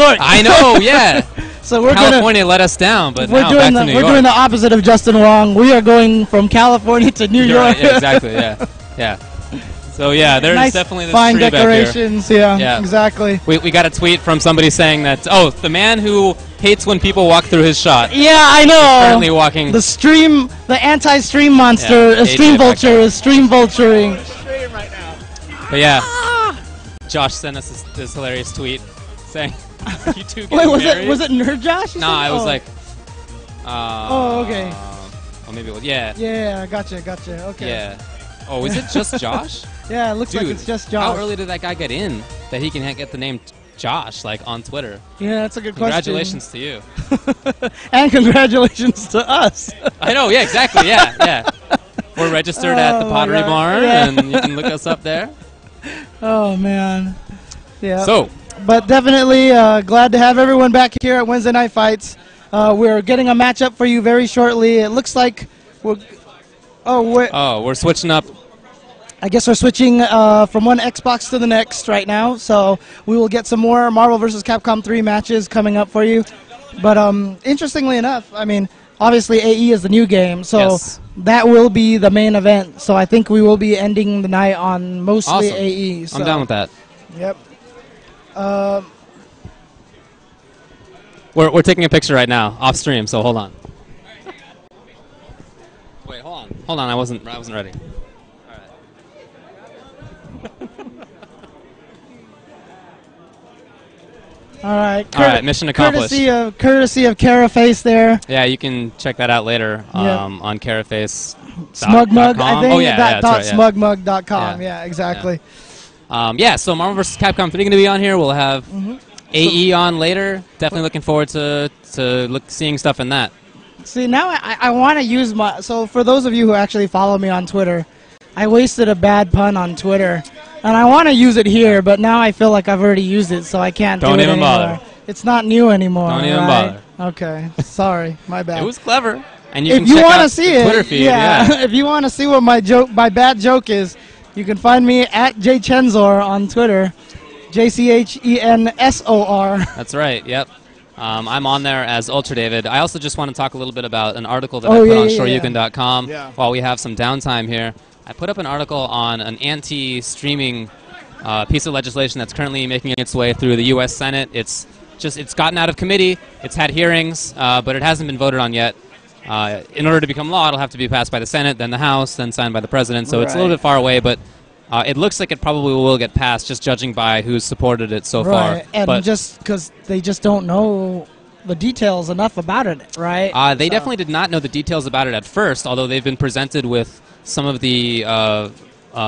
York. I know, yeah. So we're California let us down, but we're now doing back to New York. We're doing the opposite of Justin Wong. We are going from California to New York. Right, yeah, exactly, yeah. Yeah. So yeah, there's nice definitely this fine tree decorations. back here. Yeah, exactly. We got a tweet from somebody saying that, oh, the man who hates when people walk through his shot. Yeah, I know. Currently walking. The anti-stream monster, stream vulture is stream vulturing. Right now. But yeah, Josh sent us this hilarious tweet saying, "You two get married." Was it Nerd Josh? Nah, it was like. Oh, okay. Oh, maybe it was. Yeah. Yeah, gotcha. Okay. Yeah. Oh, is it just Josh? Yeah, it looks Dude, like it's just Josh. How early did that guy get in that he can get the name Josh like on Twitter? Yeah, that's a good Congratulations to you. And congratulations to us. I know. Yeah, exactly. Yeah. We're registered at the Pottery Barn, and you can look us up there. Oh man. Yeah. So. But definitely glad to have everyone back here at Wednesday Night Fights. We're getting a matchup for you very shortly. It looks like we're switching up. I guess we're switching from one Xbox to the next right now. So we will get some more Marvel vs. Capcom 3 matches coming up for you. But interestingly enough, I mean, obviously AE is the new game, so that will be the main event. So I think we will be ending the night on mostly AE. So. I'm down with that. Yep. We're taking a picture right now off stream, so hold on. Wait, hold on. I wasn't ready. All right. All right. Mission accomplished. Courtesy of Caraface there. Yeah, you can check that out later on Caraface. Smugmug, I think. Oh yeah, that's right, smugmug.com. Yeah, exactly. Yeah. So Marvel vs. Capcom 3 going to be on here. We'll have AE on later. Definitely looking forward to seeing stuff in that. See, now I want to use my... So for those of you who actually follow me on Twitter, I wasted a bad pun on Twitter. And I want to use it here, but now I feel like I've already used it, so I can't do it anymore. Don't even bother. It's not new anymore. Don't even bother. Okay. Sorry. My bad. It was clever. And if you want to see it, Twitter feed, if you want to see what my bad joke is, you can find me at jchensor on Twitter. JCHENSOR. That's right. Yep. I'm on there as Ultra David. I also just want to talk a little bit about an article that I put on shoryuken.com while we have some downtime here. I put up an article on an anti-streaming piece of legislation that's currently making its way through the U.S. Senate. It's gotten out of committee. It's had hearings, but it hasn't been voted on yet. In order to become law, it'll have to be passed by the Senate, then the House, then signed by the President. So it's a little bit far away, but it looks like it probably will get passed, just judging by who's supported it so far. And just because they just don't know the details enough about it, right? They definitely did not know the details about it at first, although they've been presented with some of the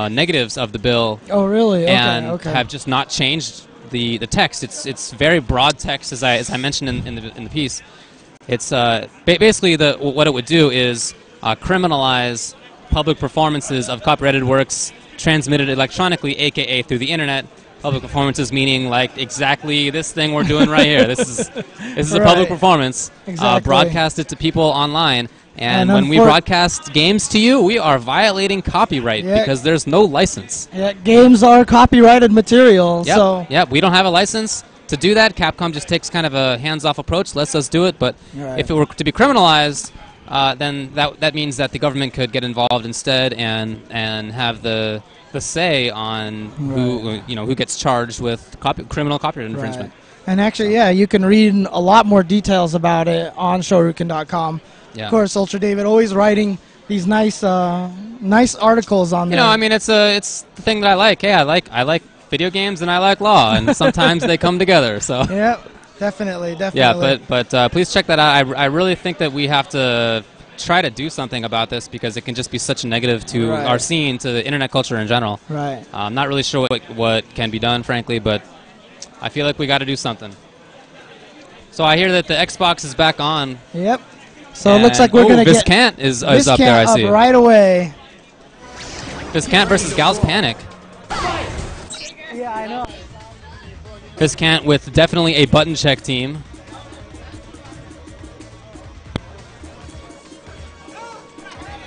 negatives of the bill. Oh, really? And have just not changed the text. It's very broad text, as I mentioned in the piece. It's basically what it would do is criminalize public performances of copyrighted works transmitted electronically, aka through the internet. Public performances meaning like exactly this thing we're doing right here. This is a public performance. Exactly. Broadcast it to people online. And when we broadcast games to you, we are violating copyright because there's no license. Yeah, games are copyrighted material. Yep. So we don't have a license to do that. Capcom just takes kind of a hands-off approach, lets us do it. But if it were to be criminalized, then that means that the government could get involved instead and have the say on who gets charged with criminal copyright infringement. And actually, you can read a lot more details about it on shoryuken.com. Yeah. Of course, Ultra David always writing these nice articles on there. I mean, it's the thing that I like. Hey, I like video games and I like law, and sometimes they come together. So. Yeah, definitely. Yeah, but please check that out. I really think that we have to try to do something about this because it can just be such a negative to our scene, to the internet culture in general. Right. I'm not really sure what can be done, frankly, but I feel like we got to do something. So I hear that the Xbox is back on. Yep. So it looks like we're going to get... Viscant is up there, I see. Right away. Viscant versus Gal's Panic. Yeah, I know. Viscant with definitely a button check team.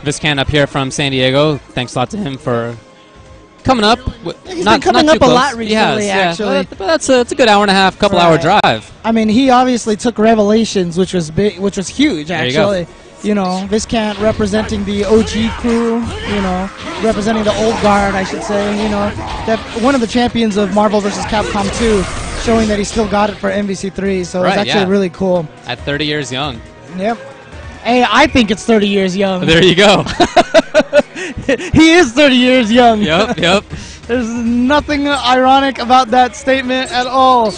Viscant up here from San Diego. Thanks a lot to him for coming up. He's been coming up a lot recently, actually. But that's a good hour and a half, couple hour drive. I mean, he obviously took Revelations, which was big, which was huge, actually. You know, Viscant representing the OG crew, you know, representing the old guard, I should say, you know. That one of the champions of Marvel vs. Capcom 2, showing that he still got it for MVC3, so it's actually really cool. At 30 years young. Yep. Hey, I think it's 30 years young. There you go. He is 30 years young. Yep, yep. There's nothing ironic about that statement at all.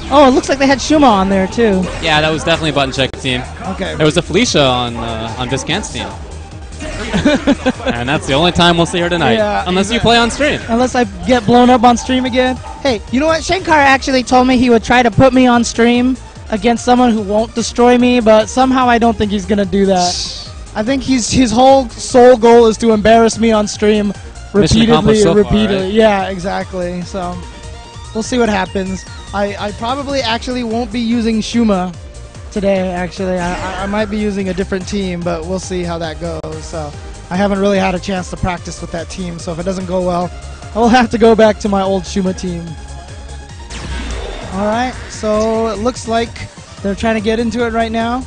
Oh, it looks like they had Shuma on there, too. Yeah, that was definitely a button check team. Okay. There was a Felicia on Viscant's team. And that's the only time we'll see her tonight. Yeah, unless you play on stream. Unless I get blown up on stream again. Hey, you know what? Shankar actually told me he would try to put me on stream against someone who won't destroy me, but somehow I don't think he's going to do that. I think his whole sole goal is to embarrass me on stream repeatedly. Right? Yeah, exactly. So we'll see what happens. I probably actually won't be using Shuma today, actually. I might be using a different team, but we'll see how that goes. So I haven't really had a chance to practice with that team, so if it doesn't go well, I will have to go back to my old Shuma team. Alright, so it looks like they're trying to get into it right now.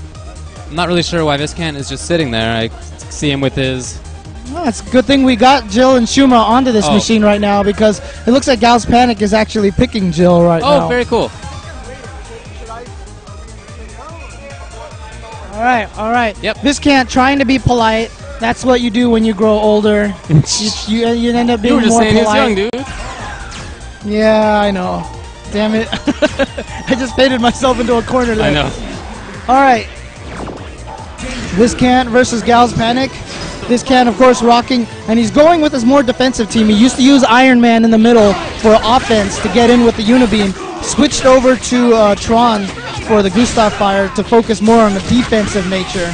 I'm not really sure why Viscant is just sitting there. I see him with his... Well, it's a good thing we got Jill and Shuma onto this machine right now, because it looks like Gal's Panic is actually picking Jill right now. Oh, very cool. Alright. Yep. Viscant trying to be polite. That's what you do when you grow older. you end up being more polite. You were just saying he's young, dude. Yeah, I know. Damn it. I just painted myself into a corner there. I know. Alright. Viscant versus Gal's Panic. Viscant, of course, rocking, and he's going with his more defensive team. He used to use Iron Man in the middle for offense to get in with the Unibeam. Switched over to Tron for the Gustav Fire to focus more on the defensive nature.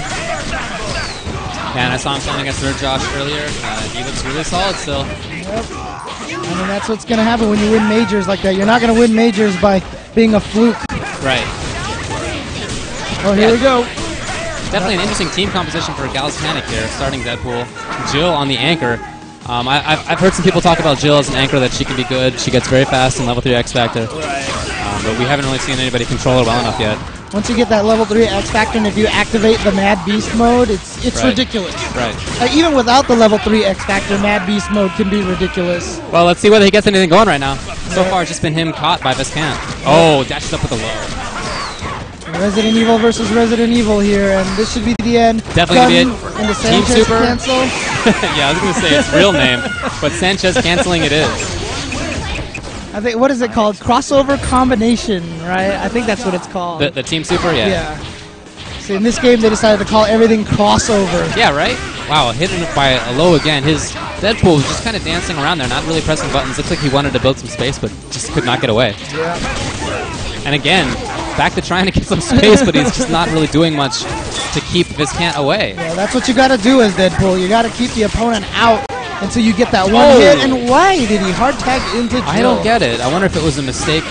Yeah, and I saw him playing against Third Josh earlier. He looks really solid still. Yep. I mean, that's what's going to happen when you win majors like that. You're not going to win majors by being a fluke. Right. Oh, here we go. Definitely an interesting team composition for Gal's Panic here, starting Deadpool. Jill on the anchor. I've heard some people talk about Jill as an anchor, that she can be good. She gets very fast in level 3 X Factor. But we haven't really seen anybody control her well enough yet. Once you get that level 3 X Factor, and if you activate the Mad Beast mode, it's ridiculous. Right. Even without the level 3 X Factor, Mad Beast mode can be ridiculous. Well, let's see whether he gets anything going right now. So far, it's just been him caught by Viscant. Oh, dashes up with a low. Resident Evil versus Resident Evil here, and this should be the end. Definitely gonna be it. And the Team Sanchez Super. cancel. Yeah, I was going to say its real name, but Sanchez canceling it is. I think, what is it called? Crossover combination, right? I think that's what it's called. The Team Super, yeah. See, in this game, they decided to call everything crossover. Yeah, right? Wow, hidden by a low again. His Deadpool was just kind of dancing around there, not really pressing buttons. Looks like he wanted to build some space, but just could not get away. Yeah. And again, back to trying to get some space, but he's just not really doing much to keep Viscant away. Yeah, that's what you got to do as Deadpool. You got to keep the opponent out until you get that one hit. And why did he hard tag into Jill? I don't get it. I wonder if it was a mistake.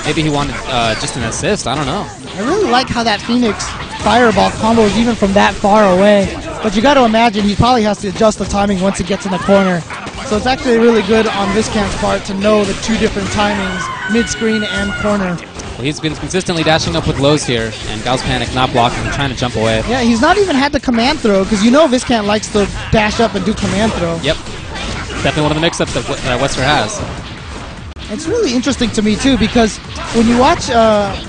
Maybe he wanted just an assist. I don't know. I really like how that Phoenix Fireball combos even from that far away. But you got to imagine he probably has to adjust the timing once he gets in the corner. So it's actually really good on Viscant's part to know the two different timings, mid-screen and corner. Well, he's been consistently dashing up with lows here, and Gal's Panic not blocking, trying to jump away. Yeah, he's not even had the command throw, because you know Viscant likes to dash up and do command throw. Yep. Definitely one of the mix-ups that Wesker has. It's really interesting to me, too, because when you watch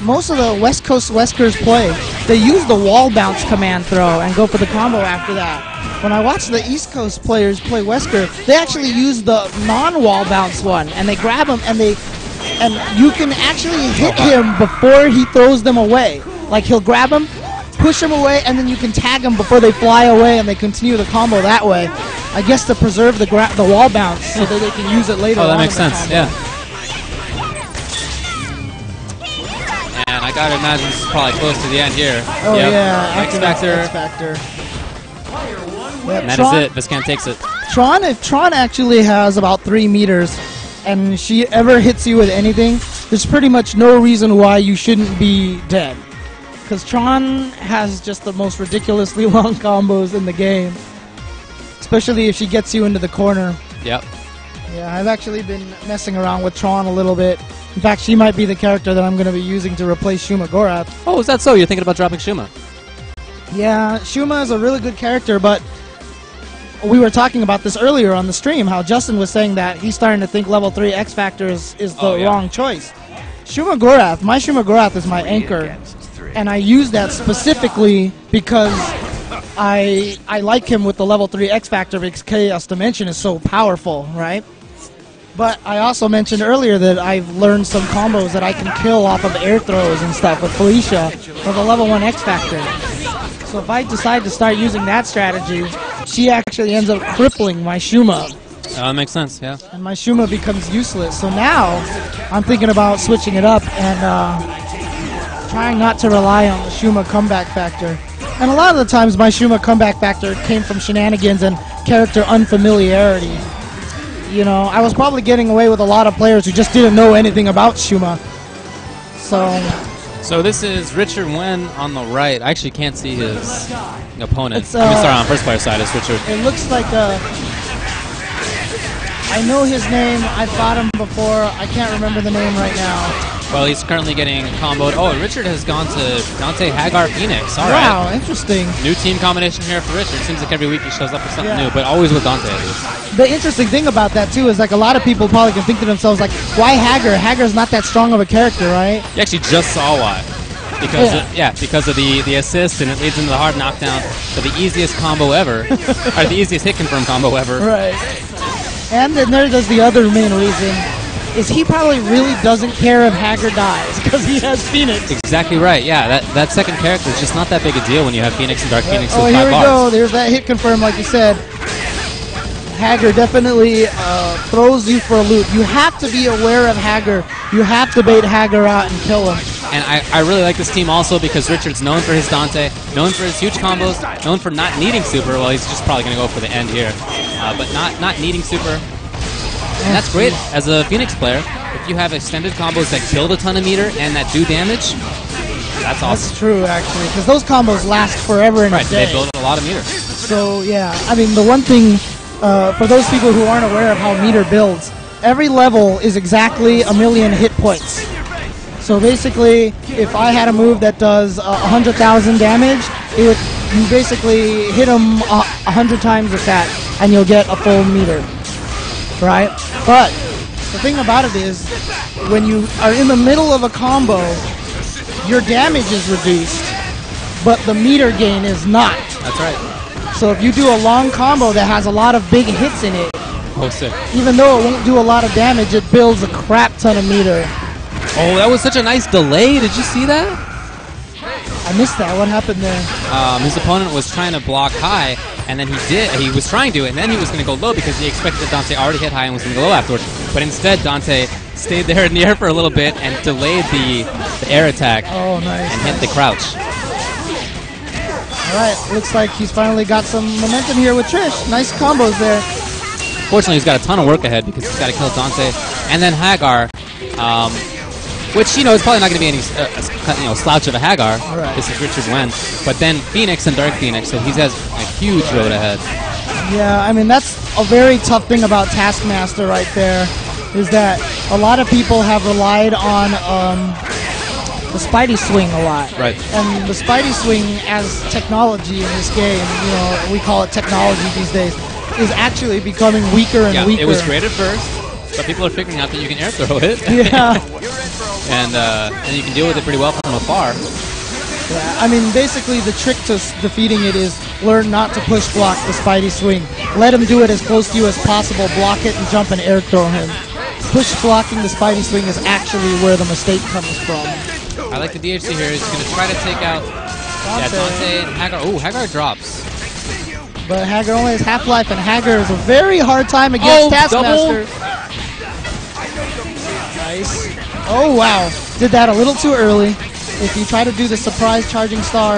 most of the West Coast Weskers play, they use the wall bounce command throw and go for the combo after that. When I watch the East Coast players play Wesker, they actually use the non-wall bounce one, and they grab him, and you can actually hit him before he throws them away. Like, he'll grab him, push him away, and then you can tag them before they fly away, and they continue the combo that way. I guess to preserve the wall bounce so that they can use it later on. Oh, that makes sense, yeah. And I gotta imagine this is probably close to the end here. Oh, yeah. X Factor. Yep, and that is it. Viscant takes it. Tron actually has about 3 meters, and she ever hits you with anything, there's pretty much no reason why you shouldn't be dead. Because Tron has just the most ridiculously long combos in the game. Especially if she gets you into the corner. Yep. Yeah, I've actually been messing around with Tron a little bit. In fact, she might be the character that I'm going to be using to replace Shuma Gorath. Oh, is that so? You're thinking about dropping Shuma? Yeah, Shuma is a really good character, but we were talking about this earlier on the stream, how Justin was saying that he's starting to think level 3 X Factor is the wrong choice. Shuma Gorath, my Shuma Gorath is my anchor, and I use that specifically because I like him with the level 3 X Factor because Chaos Dimension is so powerful, right? But I also mentioned earlier that I've learned some combos that I can kill off of air throws and stuff with Felicia with a level 1 X Factor. So if I decide to start using that strategy, she actually ends up crippling my Shuma. That makes sense, yeah. And my Shuma becomes useless. So now I'm thinking about switching it up and trying not to rely on the Shuma comeback factor. And a lot of the times my Shuma comeback factor came from shenanigans and character unfamiliarity. You know, I was probably getting away with a lot of players who just didn't know anything about Shuma. So this is Richard Wen on the right. I actually can't see his opponent. Let me start on first player side. It's Richard. It looks like I know his name. I've fought him before. I can't remember the name right now. Well, he's currently getting comboed. Oh, Richard has gone to Dante Hagar Phoenix. All right. Wow, right. Interesting. New team combination here for Richard. Seems like every week he shows up with something new, but always with Dante. The interesting thing about that, too, is like a lot of people probably can think to themselves, like, why Hagar? Hagar's not that strong of a character, right? You actually just saw why. Because of the assist, and it leads into the hard knockdown for the easiest combo ever, or the easiest hit confirm combo ever. Right. And then there's the other main reason, is he probably really doesn't care if Hagar dies, because he has Phoenix. Exactly right, yeah. That second character is just not that big a deal when you have Phoenix and Dark Phoenix with 5 here we bars. go. There's that hit confirm, like you said. Hagar definitely throws you for a loop. You have to be aware of Hagar. You have to bait Hagar out and kill him. And I really like this team also because Richard's known for his Dante, known for his huge combos, known for not needing super. Well, he's just probably going to go for the end here. But not needing super. And that's great as a Phoenix player. If you have extended combos that kill a ton of meter and that do damage, that's awesome. That's true, actually, because those combos last forever in a day. They build a lot of meter. So, yeah, I mean, the one thing, for those people who aren't aware of how meter builds, every level is exactly 1,000,000 hit points. So basically, if I had a move that does 100,000 damage, you basically hit them 100 times with that, and you'll get a full meter, right? But the thing about it is, when you are in the middle of a combo, your damage is reduced, but the meter gain is not. That's right. So if you do a long combo that has a lot of big hits in it, sick. Even though it won't do a lot of damage, it builds a crap ton of meter. Oh, that was such a nice delay. Did you see that? I missed that. What happened there? His opponent was trying to block high, and then he was trying to, and then he was going to go low because he expected that Dante already hit high and was going to go low afterwards. But instead, Dante stayed there in the air for a little bit and delayed the air attack. Oh, nice. And hit the crouch. All right, looks like he's finally got some momentum here with Trish. Nice combos there. Fortunately, he's got a ton of work ahead because he's got to kill Dante and then Hagar. Which, is probably not going to be any slouch of a Hagar. Right. This is Richard Wen. But then Phoenix and Dark Phoenix, so he has a huge road ahead. Yeah, I mean, that's a very tough thing about Taskmaster right there, is that a lot of people have relied on the Spidey Swing a lot. Right. And the Spidey Swing as technology in this game, we call it technology these days, is actually becoming weaker and weaker. It was great at first. But people are figuring out that you can air throw it. Yeah. and you can deal with it pretty well from afar. Yeah, I mean, basically the trick to defeating it is learn not to push block the Spidey Swing. Let him do it as close to you as possible, block it, and jump and air throw him. Push blocking the Spidey Swing is actually where the mistake comes from. I like the DHC here. He's going to try to take out Dante and Hagar. Oh, Hagar drops. But Hagar only has half-life, and Hagar is a very hard time against Taskmaster. Nice. Oh, wow. Did that a little too early. If you try to do the surprise charging star,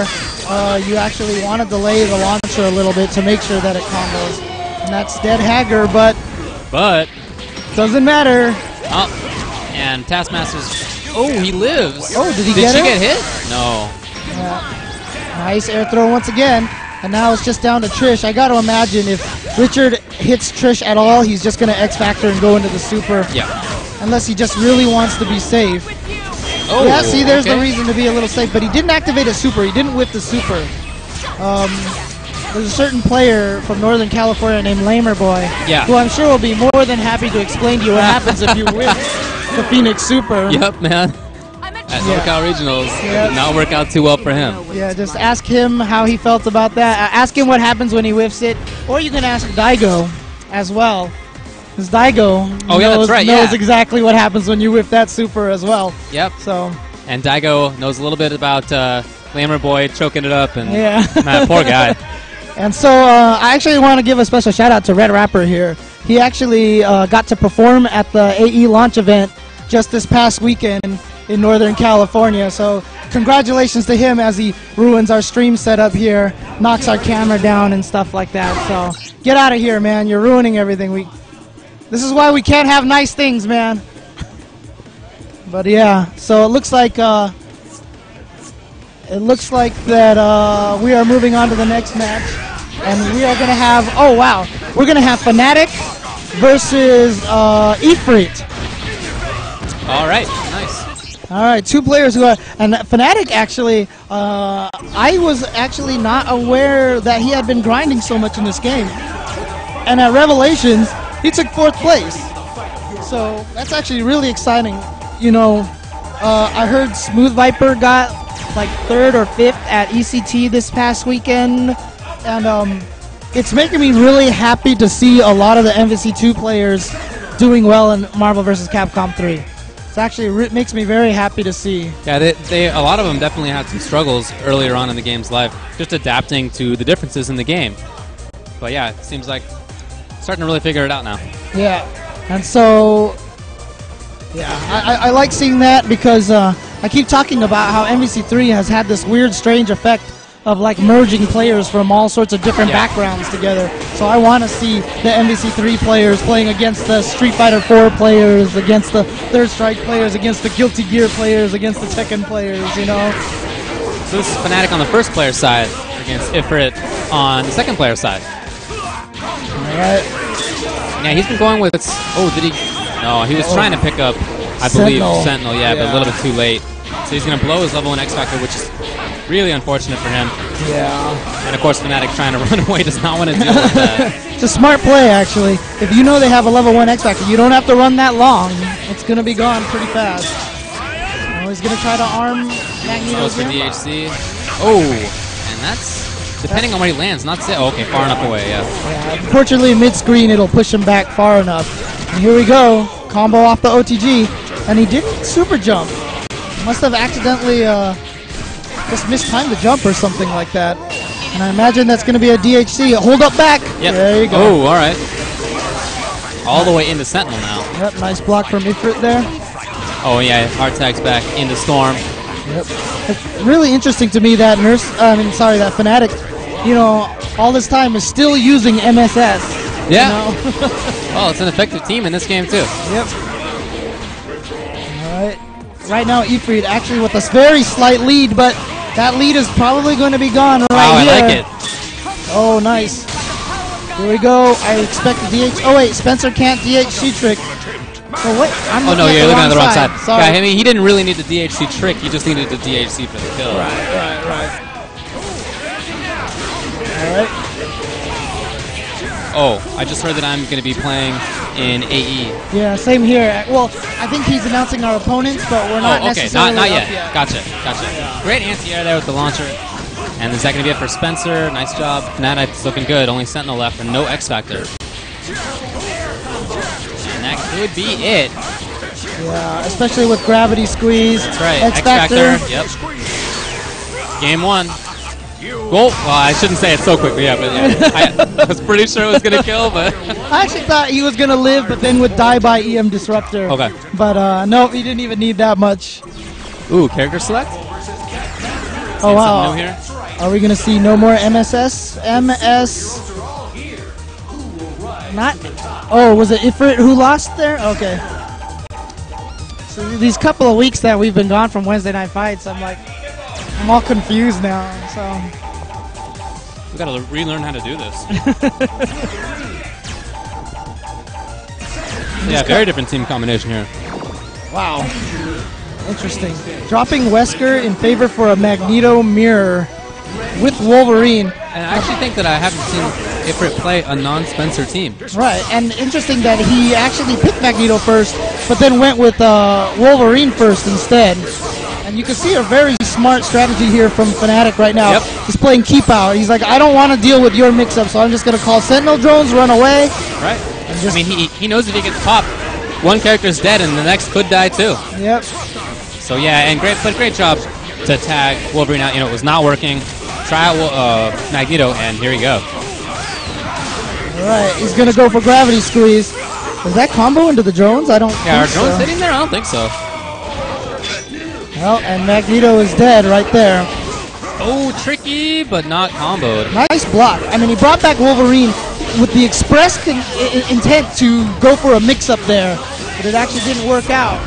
you actually want to delay the launcher a little bit to make sure that it combos. And that's dead Hagar, but doesn't matter. Oh, and Taskmaster's... Oh, he lives. Oh, did he get him? Did she get hit? No. Yeah. Nice air throw once again. and now it's just down to Trish. I got to imagine if Richard hits Trish at all, he's just going to X Factor and go into the super. Yeah. Unless he just really wants to be safe. Oh, yeah, see, there's the reason to be a little safe, but he didn't activate a super. He didn't whip the super. There's a certain player from Northern California named Lamerboy, who I'm sure will be more than happy to explain to you what happens if you whip the Phoenix super. Yep, man. At NorCal Regionals, it did not work out too well for him. Yeah, just ask him how he felt about that. Ask him what happens when he whiffs it, or you can ask Daigo as well. Because Daigo knows exactly what happens when you whip that super as well. Yep. So. And Daigo knows a little bit about Lamerboy choking it up, and man, poor guy. And so I actually want to give a special shout out to Red Rapper here. He actually got to perform at the AE launch event just this past weekend in Northern California. So congratulations to him as he ruins our stream setup here, knocks our camera down and stuff like that. So get out of here, man. You're ruining everything. This is why we can't have nice things, man. But yeah, so it looks like that we are moving on to the next match, and we are going to have we're going to have Fnatic versus Ifrit. All right, nice. All right, two players who are, and Fnatic actually, I was actually not aware that he had been grinding so much in this game, and at Revelations he took 4th place, so that's actually really exciting. You know, I heard Smooth Viper got like 3rd or 5th at ECT this past weekend, and it's making me really happy to see a lot of the MVC2 players doing well in Marvel vs. Capcom 3. It's actually makes me very happy to see. Yeah, a lot of them definitely had some struggles earlier on in the game's life, just adapting to the differences in the game. But yeah, it seems like starting to really figure it out now. Yeah, and so yeah, I like seeing that because I keep talking about how MVC3 has had this weird, strange effect of like merging players from all sorts of different backgrounds together. So I want to see the MVC3 players playing against the Street Fighter 4 players, against the Third Strike players, against the Guilty Gear players, against the Tekken players, you know? So this is Fnatic on the first player side against Ifrit on the second player side. Alright. Yeah, he's been going with... Oh, did he... No, he was trying to pick up, I believe, Sentinel, but a little bit too late. So he's going to blow his level 1 X Factor, which is really unfortunate for him. Yeah. And of course, Fnatic trying to run away does not want to deal with that. It's a smart play, actually. If you know they have a level 1 X Factor, you don't have to run that long. It's going to be gone pretty fast. Oh, he's going to try to arm Magneto. Goes for DHC. Oh, and that's depending on where he lands. Not okay, far enough away. Yeah. Unfortunately, mid-screen, it'll push him back far enough. And here we go. Combo off the OTG, and he didn't super jump. Must have accidentally just mistimed the jump or something like that. And I imagine that's going to be a DHC. Hold up back. Yep. There you go. Oh, all right. All the way into Sentinel now. Yep, nice block from Ifrit there. Oh yeah, hard tags back into Storm. Yep. It's really interesting to me that that Fnatic, you know, all this time is still using MSS. Yeah. You know? Well, it's an effective team in this game too. Yep. All right. Right now, Ifrit actually with a very slight lead, but that lead is probably going to be gone here. I like it. Oh, nice. Here we go. I expect the DH. Oh wait, Spencer can't DHC trick. So what? Oh no, you're looking at the wrong side. Sorry. Yeah, I mean he didn't really need the DHC trick. He just needed the DHC for the kill. Right. All right. Oh, I just heard that I'm going to be playing in AE. Yeah, same here. Well, I think he's announcing our opponents, but we're not necessarily not yet. yet. Gotcha. Yeah. Great anti-air there with the launcher. And is that going to be it for Spencer? Nice job. Fnatic's looking good. Only Sentinel left and no X Factor. And that could be it. Yeah, especially with Gravity Squeeze. That's right. X Factor. Yep. Game 1. Well, I shouldn't say it so quickly, but I was pretty sure it was going to kill, but... I actually thought he was going to live, but then would die by EM Disruptor. Okay. But no, he didn't even need that much. Ooh, character select? Oh, wow. New here? Are we going to see no more MSS? MS... Not... Oh, was it Ifrit who lost there? Okay. So these couple of weeks that we've been gone from Wednesday Night Fights, I'm all confused now, so... We gotta relearn how to do this. Yeah, very different team combination here. Wow. Interesting. Dropping Wesker in favor for a Magneto mirror with Wolverine. And I actually think that I haven't seen Ifrit play a non-Spencer team. Right, and interesting that he actually picked Magneto first, but then went with Wolverine first instead. And you can see a very smart strategy here from Fnatic right now. Yep. He's playing keep out. He's like, I don't want to deal with your mix-up, so I'm just going to call Sentinel drones, run away. Right. I mean, he knows if he gets popped, one character's dead and the next could die too. Yep. So yeah, and great job to tag Wolverine out. You know, it was not working. Try out Magneto, and here we go. All right, he's going to go for Gravity Squeeze. Is that combo into the drones? I don't think so. Yeah, are drones sitting there? I don't think so. Well, and Magneto is dead right there. Oh, tricky, but not comboed. Nice block. I mean, he brought back Wolverine with the express intent to go for a mix-up there, but it actually didn't work out.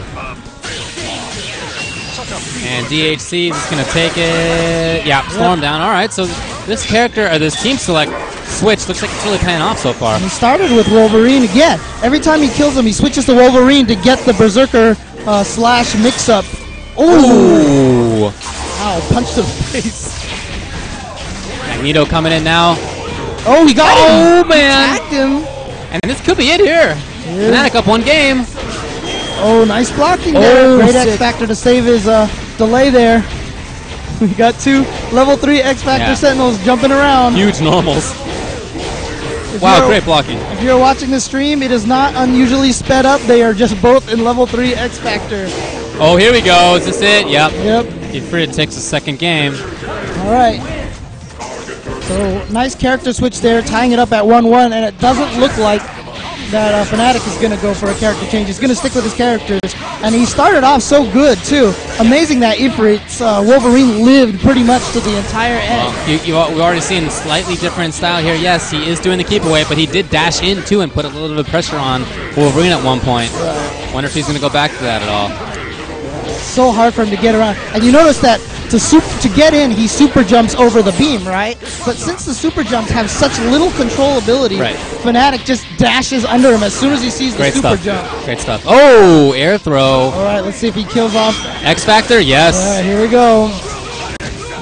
And DHC is going to take it. Yeah, slow him down. All right, so this character, or this team select switch, looks like it's really paying off so far. And he started with Wolverine again. Every time he kills him, he switches to Wolverine to get the Berserker slash mix-up. Ooh! Ow, punch to the face. Magneto coming in now. Oh, he got him! Oh, man! Attacked him. And this could be it here. Fnatic up one game. Oh, nice blocking there. Great X-Factor to save his delay there. We got two level 3 X-Factor Sentinels jumping around. Huge normals. Wow, great blocking. If you're watching the stream, it is not unusually sped up. They are just both in level 3 X-Factor. Oh, here we go. Is this it? Yep. Yep. Ifrit takes the second game. All right. So, nice character switch there, tying it up at 1-1, and it doesn't look like that Fnatic is going to go for a character change. He's going to stick with his characters. And he started off so good, too. Amazing that Ifrit's Wolverine lived pretty much to the entire end. Well, we've already seen slightly different style here. Yes, he is doing the keep away, but he did dash in, too, and put a little bit of pressure on Wolverine at one point. Right. Wonder if he's going to go back to that at all. It's so hard for him to get around. And you notice that to get in, he super jumps over the beam, right? But since the super jumps have such little controllability, Fnatic just dashes under him as soon as he sees the super jump. Great stuff. Oh, air throw. All right, let's see if he kills off. X-Factor, yes. All right, here we go.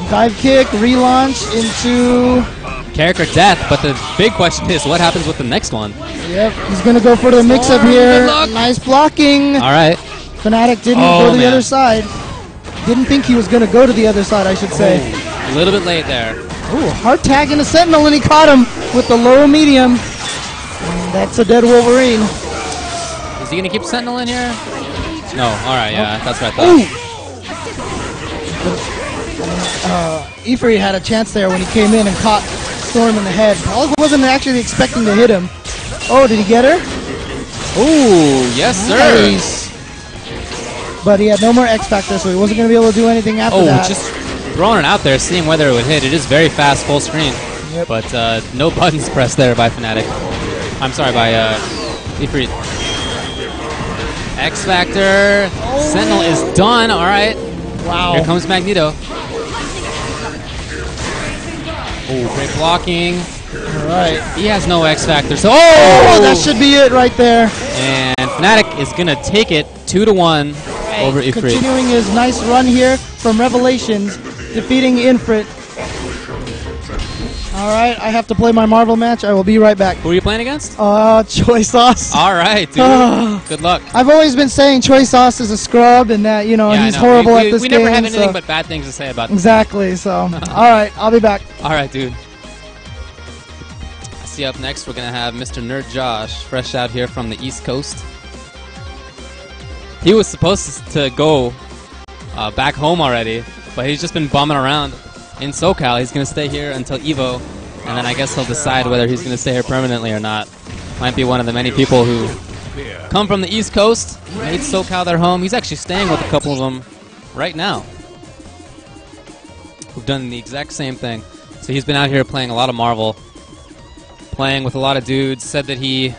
Dive kick, relaunch into... character death, but the big question is what happens with the next one? Yep, he's going to go for the mix-up here. Nice blocking. All right. Fnatic didn't go to the other side. Didn't think he was going to go to the other side, I should say. A little bit late there. Ooh, hard tag in the Sentinel, and he caught him with the low medium. And that's a dead Wolverine. Is he going to keep Sentinel in here? No. All right, yeah, that's what I thought. Ifrit had a chance there when he came in and caught Storm in the head. Paul wasn't actually expecting to hit him. Oh, did he get her? Ooh, yes, sir. But he had no more X-Factor, so he wasn't going to be able to do anything after that. Oh, just throwing it out there, seeing whether it would hit. It is very fast, full screen. Yep. But no buttons pressed there by Fnatic. I'm sorry, by Ifrit. X-Factor. Oh. Sentinel is done. All right. Wow. Here comes Magneto. Oh, great blocking. All right. He has no X-Factor, so... Oh, that should be it right there. And Fnatic is going to take it 2-1 over Ifrit. Continuing his nice run here from Revelations, defeating Ifrit. All right, I have to play my Marvel match. I will be right back. Who are you playing against? Choi Sauce. All right, dude. Good luck. I've always been saying Choi Sauce is a scrub and that, you know, he's horrible at this game. We never have anything but bad things to say about him. Exactly, so. All right, I'll be back. All right, dude. See, up next, we're going to have Mr. Nerd Josh, fresh out here from the East Coast. He was supposed to go back home already, but he's just been bumming around in SoCal. He's going to stay here until EVO, and then I guess he'll decide whether he's going to stay here permanently or not. Might be one of the many people who come from the East Coast, made SoCal their home. He's actually staying with a couple of them right now who've done the exact same thing. So he's been out here playing a lot of Marvel, playing with a lot of dudes, said that he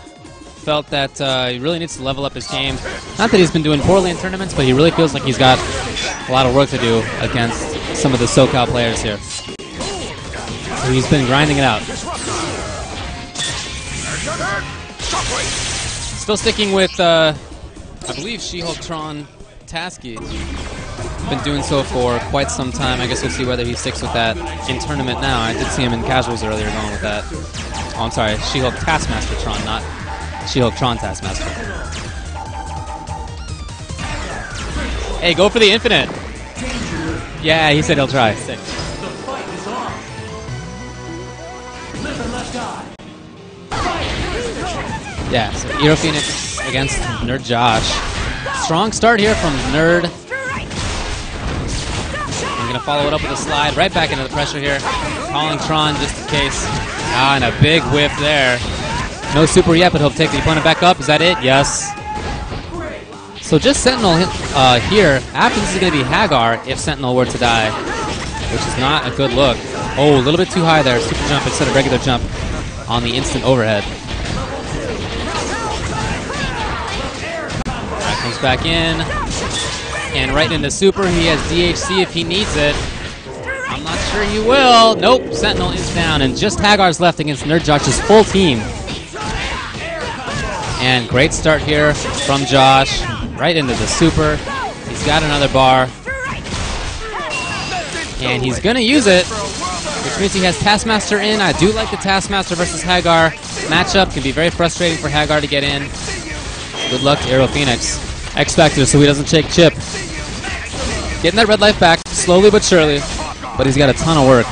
felt that he really needs to level up his game. Not that he's been doing poorly in tournaments, but he really feels like he's got a lot of work to do against some of the SoCal players here. So He's been grinding it out. Still sticking with, I believe, She-Hulk Tron Tasky. Been doing so for quite some time. I guess we'll see whether he sticks with that in tournament now. I did see him in casuals earlier going with that. Oh, I'm sorry, She-Hulk Taskmaster Tron, not She-Hulk Tron Taskmaster. Hey, go for the infinite. Yeah, he said he'll try. Sick. Yeah, so Hero Phoenix against Nerd Josh. Strong start here from Nerd. I'm going to follow it up with a slide right back into the pressure here. Calling Tron just in case. Ah, and a big whiff there. No super yet, but he'll take the opponent back up. Is that it? Yes. So just Sentinel here. After this is going to be Hagar if Sentinel were to die, which is not a good look. Oh, a little bit too high there. Super jump instead of regular jump on the instant overhead. Alright, comes back in. And right into super. He has DHC if he needs it. I'm not sure he will. Nope, Sentinel is down. And just Hagar's left against Nerd Josh's full team. And great start here from Josh. Right into the super. He's got another bar. And he's going to use it, which means he has Taskmaster in. I do like the Taskmaster versus Hagar matchup. Can be very frustrating for Hagar to get in. Good luck to Aero Phoenix. X Factor so he doesn't shake chip. Getting that red life back, slowly but surely. But he's got a ton of work.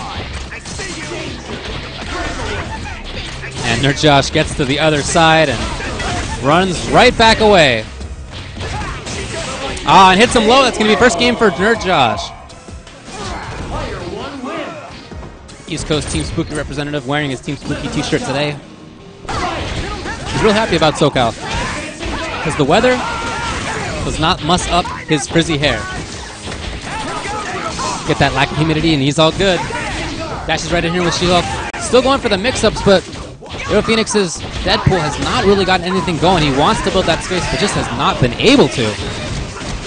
And Nerd Josh gets to the other side and runs right back away. Ah, and hits him low. That's going to be first game for Nerd Josh. East Coast Team Spooky representative wearing his Team Spooky t-shirt today. He's real happy about SoCal because the weather does not muss up his frizzy hair. Get that lack of humidity and he's all good. Dashes right in here with She-Hulk. Still going for the mix-ups, but Aero Phoenix's Deadpool has not really gotten anything going. He wants to build that space, but just has not been able to.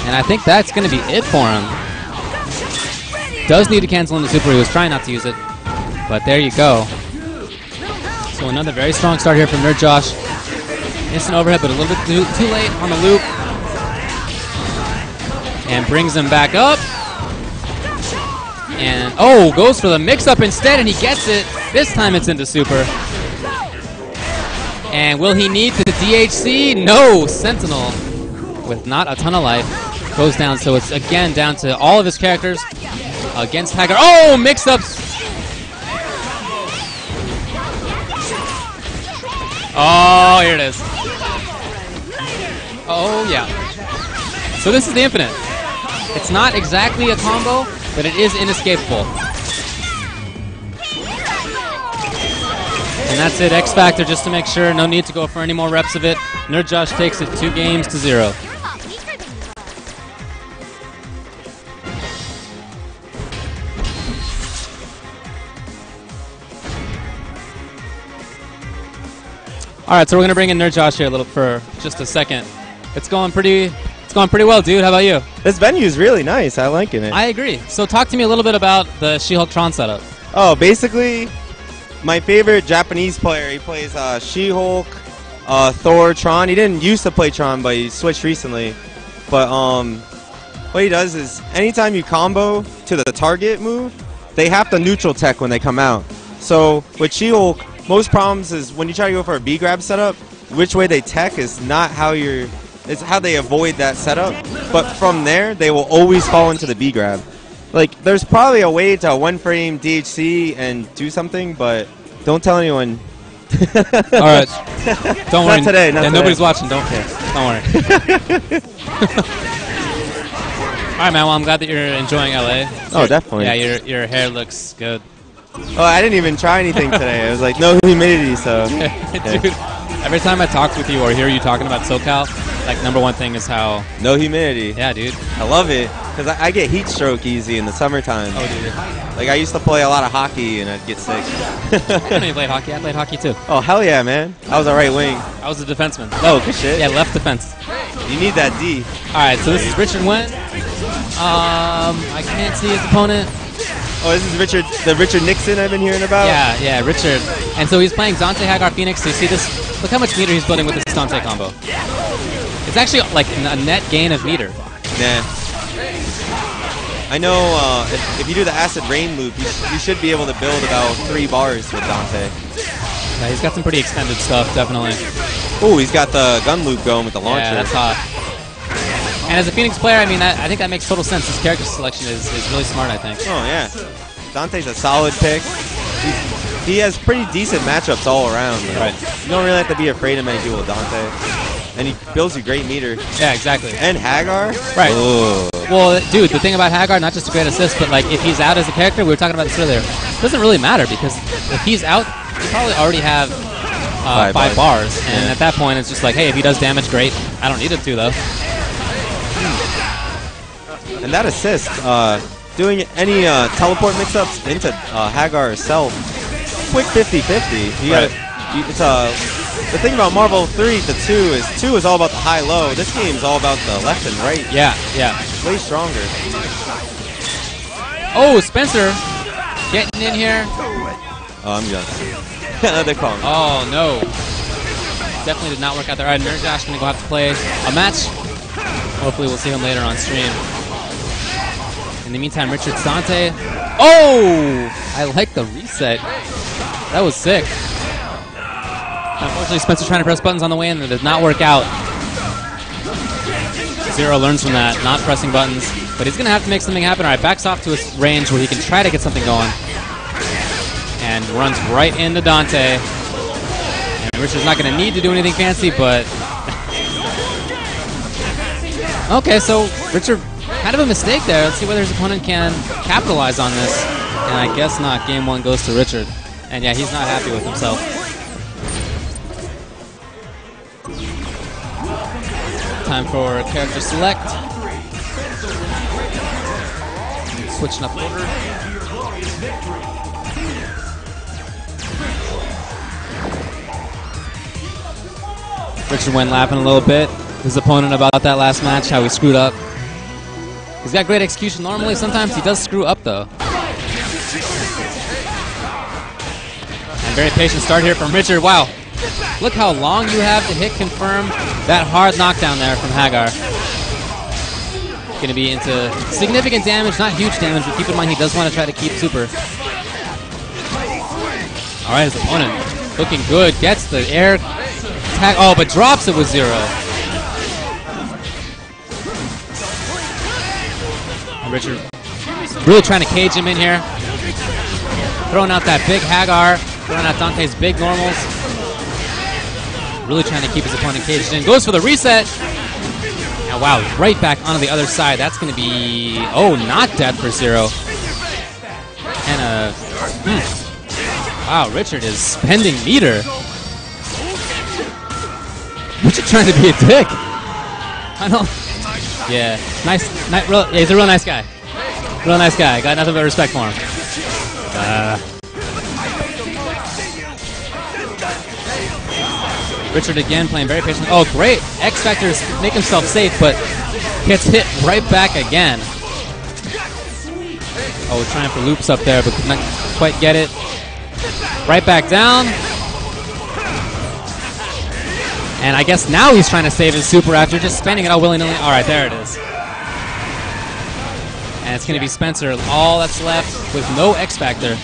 And I think that's going to be it for him. Does need to cancel in the super. He was trying not to use it. But there you go. So another very strong start here from Nerd Josh. Instant overhead, but a little bit too late on the loop. And brings him back up. And, oh, goes for the mix-up instead, and he gets it. This time it's into super. And will he need the DHC? No, Sentinel, with not a ton of life, goes down. So it's again down to all of his characters against Hagar. Oh, mix-ups. Oh, here it is. Oh, yeah. So this is the infinite. It's not exactly a combo, but it is inescapable. And that's it, X Factor, just to make sure. No need to go for any more reps of it. Nerd Josh takes it 2-0. All right, so we're gonna bring in Nerd Josh here a little for just a second. It's going pretty well, dude. How about you? This venue is really nice. I like it. I agree. So talk to me a little bit about the She-Hulk Tron setup. Oh, basically, my favorite Japanese player. He plays She-Hulk, Thor, Tron. He didn't used to play Tron, but he switched recently. But what he does is anytime you combo to the target move, they have to neutral tech when they come out. So with She-Hulk, most problems is when you try to go for a B-grab setup, which way they tech is not how you're... It's how they avoid that setup. But from there, they will always fall into the B-grab. Like, there's probably a way to one-frame DHC and do something, but don't tell anyone. All right. Don't worry. Not today. Not today. Nobody's watching. Don't care. Don't worry. All right, man. Well, I'm glad that you're enjoying LA. Oh, definitely. Yeah, your hair looks good. Oh, I didn't even try anything today. It was like no humidity, so. Dude, every time I talk with you or hear you talking about SoCal, like #1 thing is how... No humidity. Yeah, dude. I love it. Because I get heat stroke easy in the summertime. Oh, dude. Like, I used to play a lot of hockey, and I'd get sick. I know you played hockey. I played hockey, too. Oh, hell yeah, man. I was a right wing. I was a defenseman. Oh, good shit. Yeah, left defense. You need that D. All right, so this is Richard Wen. I can't see his opponent. Oh, this is the Richard Nixon I've been hearing about? Yeah, Richard. And so he's playing Dante, Hagar, Phoenix. So you see this, look how much meter he's building with this Dante combo. It's actually like a net gain of meter. Nah. I know if you do the Acid Rain loop, you should be able to build about 3 bars with Dante. Yeah, he's got some pretty extended stuff, definitely. Ooh, he's got the gun loop going with the launcher. Yeah, that's hot. And as a Phoenix player, I mean, I think that makes total sense. His character selection is really smart, I think. Oh, yeah. Dante's a solid pick. He has pretty decent matchups all around. Right. You don't really have to be afraid of many people with Dante. And he builds you great meter. Yeah, exactly. And Hagar? Right. Ooh. Well, dude, the thing about Hagar, not just a great assist, but like if he's out as a character, we were talking about this earlier, it doesn't really matter because if he's out, you probably already have 5 bars. And at that point, it's just like, hey, if he does damage, great. I don't need him to, though. And that assist, doing any teleport mix-ups into Hagar herself, quick 50-50. The thing about Marvel 3 to 2 is all about the high-low. This game's all about the left and right. Yeah. Way stronger. Oh, Spencer getting in here. Oh, I'm done. They're calling. Oh, no. Definitely did not work out there. All right, Nerd Josh going to go have to play a match. Hopefully we'll see him later on stream. In the meantime, Richard Dante. Oh! I like the reset. That was sick. Unfortunately, Spencer trying to press buttons on the way in. That did not work out. Zero learns from that, not pressing buttons. But he's going to have to make something happen. All right, backs off to his range where he can try to get something going. And runs right into Dante. And Richard's not going to need to do anything fancy, but... Okay, so Richard, kind of a mistake there. Let's see whether his opponent can capitalize on this. And I guess not. Game 1 goes to Richard. And yeah, he's not happy with himself. Time for character select. Switching up order. Richard Wen laughing a little bit. His opponent about that last match, how he screwed up. He's got great execution normally. Sometimes he does screw up, though. And very patient start here from Richard. Wow. Look how long you have to hit confirm. That hard knockdown there from Hagar. Going to be into significant damage, not huge damage, but keep in mind he does want to try to keep super. All right, his opponent looking good. Gets the air attack. Oh, but drops it with 0. Richard really trying to cage him in here. Throwing out that big Hagar. Throwing out Dante's big normals. Really trying to keep his opponent caged in. Goes for the reset. And wow, right back onto the other side. That's going to be, oh, not dead for 0. And wow, Richard is spending meter. Richard trying to be a dick. I don't. Yeah, he's a real nice guy. Real nice guy. Got nothing but respect for him. Richard again playing very patient. Oh, great. X Factor's make himself safe, but gets hit right back again. Oh, trying for loops up there, but could not quite get it. Right back down. And I guess now he's trying to save his super after just spending it all willy-nilly. All right, there it is. And it's going to be Spencer. All that's left with no X Factor.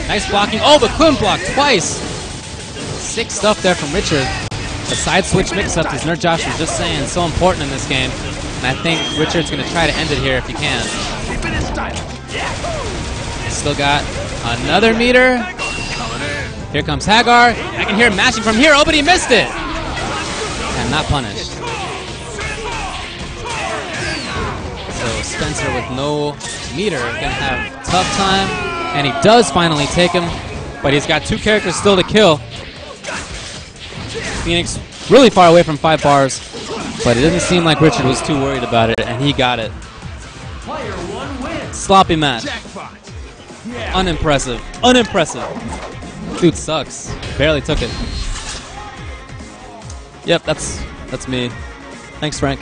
Nice blocking. Oh, but couldn't block twice. Sick stuff there from Richard. The side switch mix-up, as Nerd Josh was just saying, is so important in this game. And I think Richard's going to try to end it here if he can. Still got another meter. Here comes Hagar. I can hear him mashing from here. Oh, but he missed it. And not punished. So Spencer with no meter going to have a tough time. And he does finally take him. But he's got 2 characters still to kill. Phoenix really far away from 5 bars, but it didn't seem like Richard was too worried about it, and he got it. Sloppy match. Unimpressive. Unimpressive. Dude sucks. Barely took it. Yep, that's me. Thanks, Frank.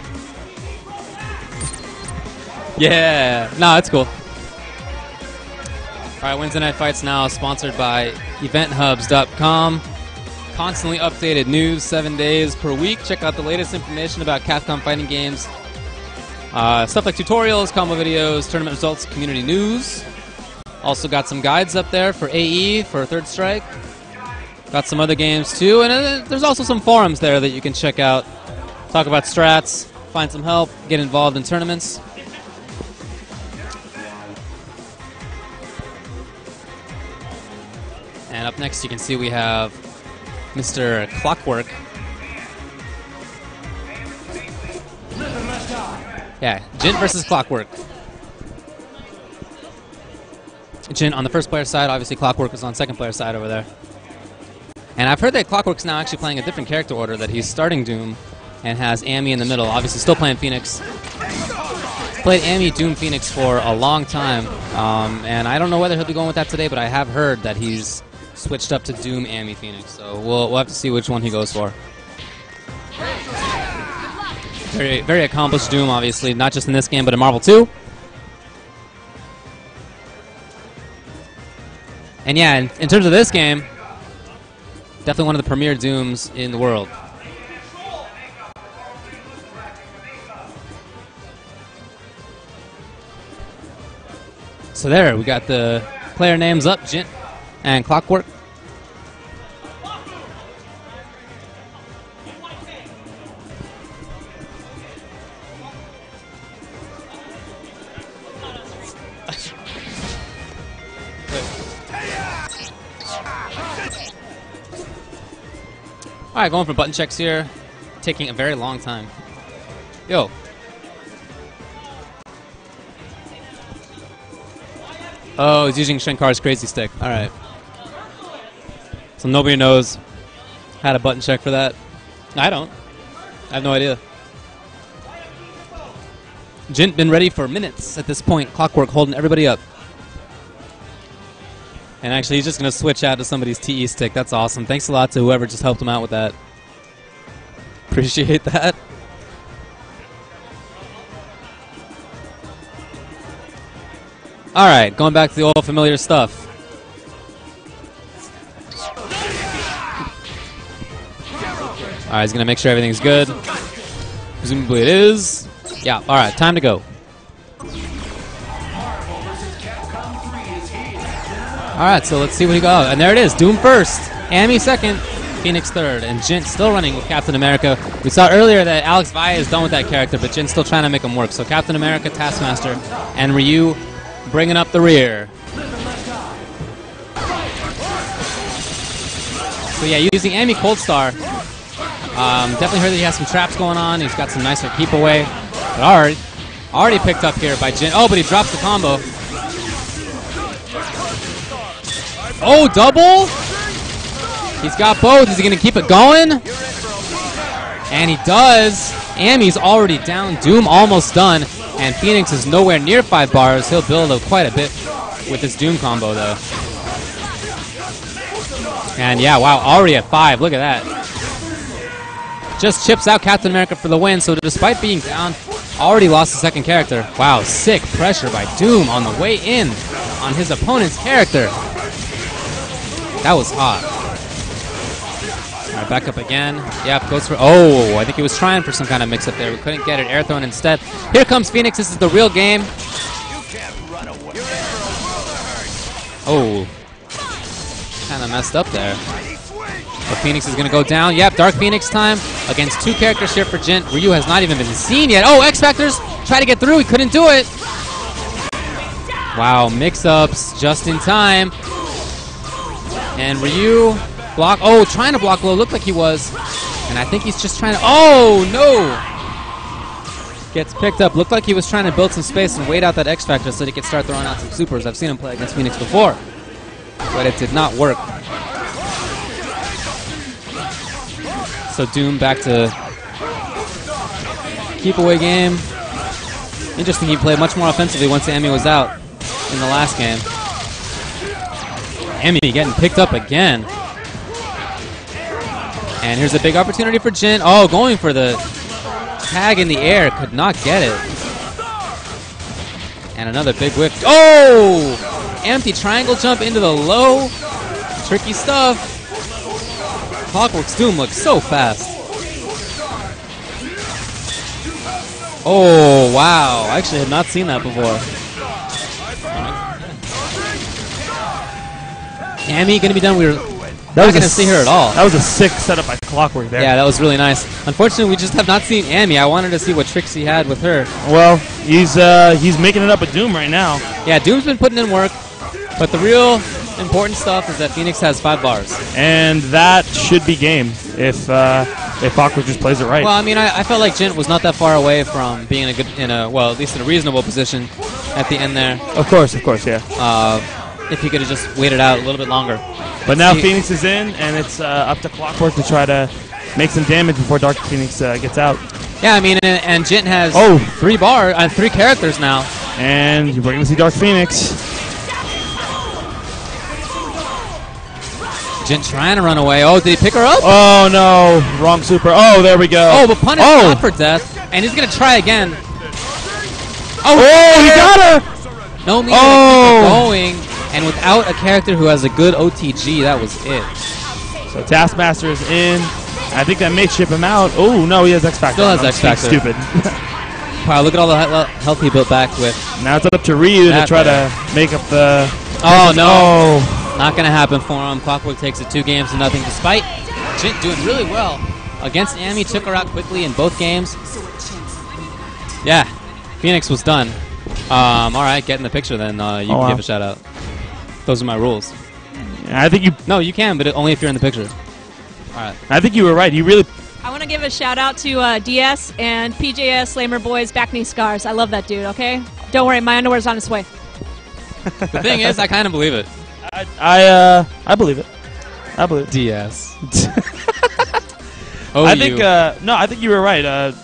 Yeah. No, it's cool. Alright, Wednesday Night Fights now sponsored by eventhubs.com. Constantly updated news 7 days per week. Check out the latest information about Capcom fighting games. Stuff like tutorials, combo videos, tournament results, community news. Also got some guides up there for AE, for Third Strike. Got some other games too, and there's also some forums there that you can check out. Talk about strats, find some help, get involved in tournaments. And up next you can see we have Mr. Clockwork. Yeah, Gint versus Clockwork. Gint on the first player side, obviously Clockwork is on second player side over there. And I've heard that Clockwork's now actually playing a different character order, that he's starting Doom and has Amy in the middle. Obviously still playing Phoenix. Played Amy, Doom, Phoenix for a long time. And I don't know whether he'll be going with that today, but I have heard that he's switched up to Doom, Amy, Phoenix. So we'll have to see which one he goes for. Very, very accomplished Doom, obviously, not just in this game, but in Marvel 2. And yeah, in terms of this game, definitely one of the premier Dooms in the world. So there, we got the player names up, Gint and Clockwork. Alright, going for button checks here. Taking a very long time. Yo. Oh, he's using Shenkar's crazy stick. Alright. So nobody knows how to button check for that. I don't. I have no idea. Gint been ready for minutes at this point. Clockwork holding everybody up. And actually, he's just going to switch out to somebody's TE stick. That's awesome. Thanks a lot to whoever just helped him out with that. Appreciate that. All right, going back to the old familiar stuff. All right, he's going to make sure everything's good. Presumably it is. Yeah, all right, time to go. Alright, so let's see what he got. And there it is. Doom first. Amy second. Phoenix third. And Gint still running with Captain America. We saw earlier that Alex Vay is done with that character, but Gint's still trying to make him work. So Captain America, Taskmaster, and Ryu bringing up the rear. So yeah, using Amy Cold Star. Definitely heard that he has some traps going on. He's got some nicer keep away. But already picked up here by Gint. Oh, but he drops the combo. Oh, double? He's got both. Is he going to keep it going? And he does. Amy's already down. Doom almost done. And Phoenix is nowhere near 5 bars. He'll build up quite a bit with this Doom combo, though. And yeah, wow, already at 5. Look at that. Just chips out Captain America for the win. So despite being down, already lost the second character. Wow, sick pressure by Doom on the way in on his opponent's character. That was hot. All right, back up again. Yep, goes for... Oh, I think he was trying for some kind of mix-up there. We couldn't get it. Air thrown instead. Here comes Phoenix. This is the real game. Oh. Kind of messed up there. But Phoenix is going to go down. Yep, Dark Phoenix time against 2 characters here for Gint. Ryu has not even been seen yet. Oh, X Factors. Try to get through. He couldn't do it. Wow, mix-ups just in time. And Ryu block. Oh, trying to block low. Looked like he was. And I think he's just trying to... Oh, no. Gets picked up. Looked like he was trying to build some space and wait out that X Factor so that he could start throwing out some supers. I've seen him play against Phoenix before. But it did not work. So Doom back to keep away game. Interesting, he played much more offensively once Amy was out in the last game. Amy getting picked up again. And here's a big opportunity for Gint. Oh, going for the tag in the air. Could not get it. And another big whip. Oh! empty triangle jump into the low. Tricky stuff. Clockwork's Doom looks so fast. Oh, wow. I actually had not seen that before. Amy going to be done. We're not going to see her at all. That was a sick setup by Clockwork there. Yeah, that was really nice. Unfortunately, we just have not seen Amy. I wanted to see what tricks he had with her. Well, he's making it up with Doom right now. Yeah, Doom's been putting in work, but the real important stuff is that Phoenix has 5 bars. And that should be game if Clockwork just plays it right. Well, I mean, I felt like Gint was not that far away from being at least in a reasonable position at the end there. Of course, yeah. If he could have just waited out a little bit longer. But now Phoenix is in, and it's up to Clockwork to try to make some damage before Dark Phoenix gets out. Yeah, I mean, and Gint has 3 characters now. And we're going to see Dark Phoenix. Gint trying to run away. Oh, did he pick her up? Oh, no. Wrong super. Oh, there we go. Oh, but punish not for death. And he's going to try again. Oh, he got her! No meter to keep it going. And without a character who has a good OTG, that was it. So Taskmaster is in. I think that may chip him out. Oh, no, he has X Factor. Still has X Factor. Stupid. Wow, look at all the health he built back with. Now it's up to Ryu to try to make up the... Oh, no. Not going to happen for him. Clockwork takes it 2 games to nothing, despite Gint doing really well against Amy. Took her out quickly in both games. Yeah, Phoenix was done. All right, get in the picture then. You can give a shout out. Those are my rules. I think you... No, you can, but only if you're in the picture. All right. I think you were right. You really... I want to give a shout out to DS and PJS Lamer Boys Back Knee Scars. I love that dude, okay? Don't worry, my underwear's on its way. The thing is, I kind of believe it. I believe it. I believe it. DS. I think I think you were right.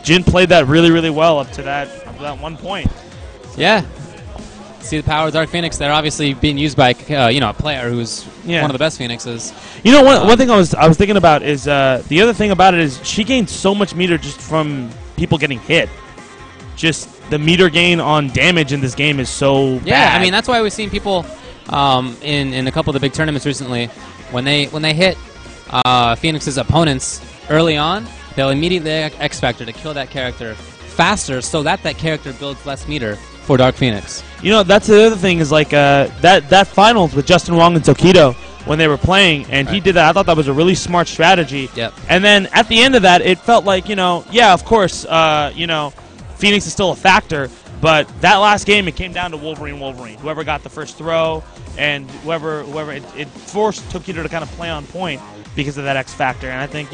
Jin played that really, really well up to that one point. Yeah. See the power of Dark Phoenix. They're obviously being used by a player who's one of the best Phoenixes. You know, one thing I was thinking about is the other thing about it is she gained so much meter just from people getting hit. Just the meter gain on damage in this game is so bad. Yeah, I mean that's why we've seen people in a couple of the big tournaments recently when they hit Phoenix's opponents early on, they'll immediately X Factor to kill that character faster so that character builds less meter for Dark Phoenix. You know, that's the other thing is like that finals with Justin Wong and Tokido when they were playing, and he did that. I thought that was a really smart strategy. Yep. And then at the end of that, it felt like, yeah, of course, Phoenix is still a factor, but that last game, it came down to Wolverine. Whoever got the first throw, and whoever it forced Tokido to kind of play on point because of that X factor. And I think,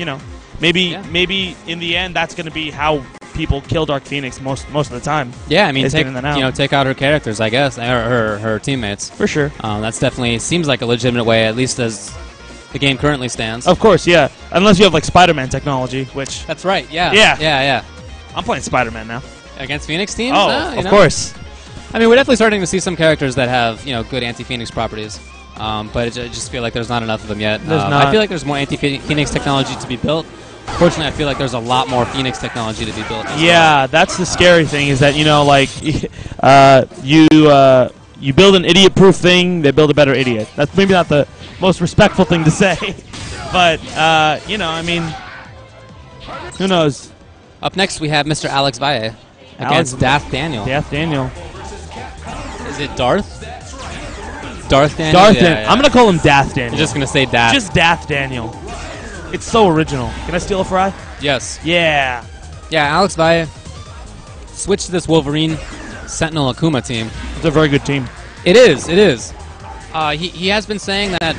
maybe in the end, that's going to be how people kill Dark Phoenix most of the time. Yeah, I mean, take out her characters, I guess, or her teammates. For sure. That's definitely seems like a legitimate way, at least as the game currently stands. Of course, yeah. Unless you have like Spider-Man technology, which that's right. Yeah. Yeah. I'm playing Spider-Man now. Against Phoenix teams? Oh, of course. I mean, we're definitely starting to see some characters that have good anti-Phoenix properties, but I just feel like there's not enough of them yet. There's not. I feel like there's more anti-Phoenix technology to be built. Fortunately, I feel like there's a lot more Phoenix technology to be built. Yeah, that's the scary thing is that you build an idiot-proof thing, they build a better idiot. That's maybe not the most respectful thing to say, but I mean, who knows? Up next, we have Mr. Alex Vay against Darth Daniel. Darth Daniel. Is it Darth? Darth Daniel? Darth Daniel. I'm going to call him Darth Daniel. You're just going to say Darth. Just Darth Daniel. It's so original. Can I steal a fry? Yes. Yeah. Yeah, Alex Vay switched to this Wolverine Sentinel Akuma team. It's a very good team. It is. He has been saying that,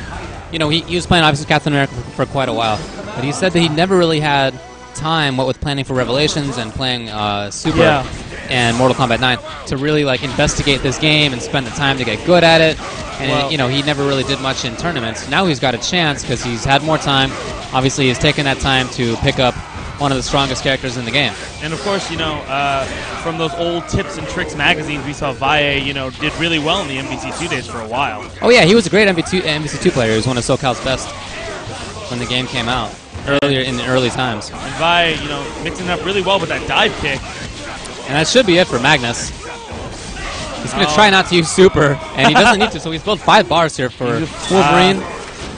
he was playing obviously Captain America for quite a while, but he said that he never really had time, what with planning for Revelations and playing Super and Mortal Kombat 9, to really investigate this game and spend the time to get good at it. And he never really did much in tournaments. Now he's got a chance because he's had more time. Obviously, he's taken that time to pick up one of the strongest characters in the game. And of course, from those old Tips and Tricks magazines, we saw Vay, did really well in the MVC2 days for a while. Oh yeah, he was a great MVC2 player. He was one of SoCal's best when the game came out earlier in the early times. And Vay, mixing it up really well with that dive kick. And that should be it for Magnus. He's going to try not to use super, and he doesn't need to, so he's built 5 bars here for Wolverine.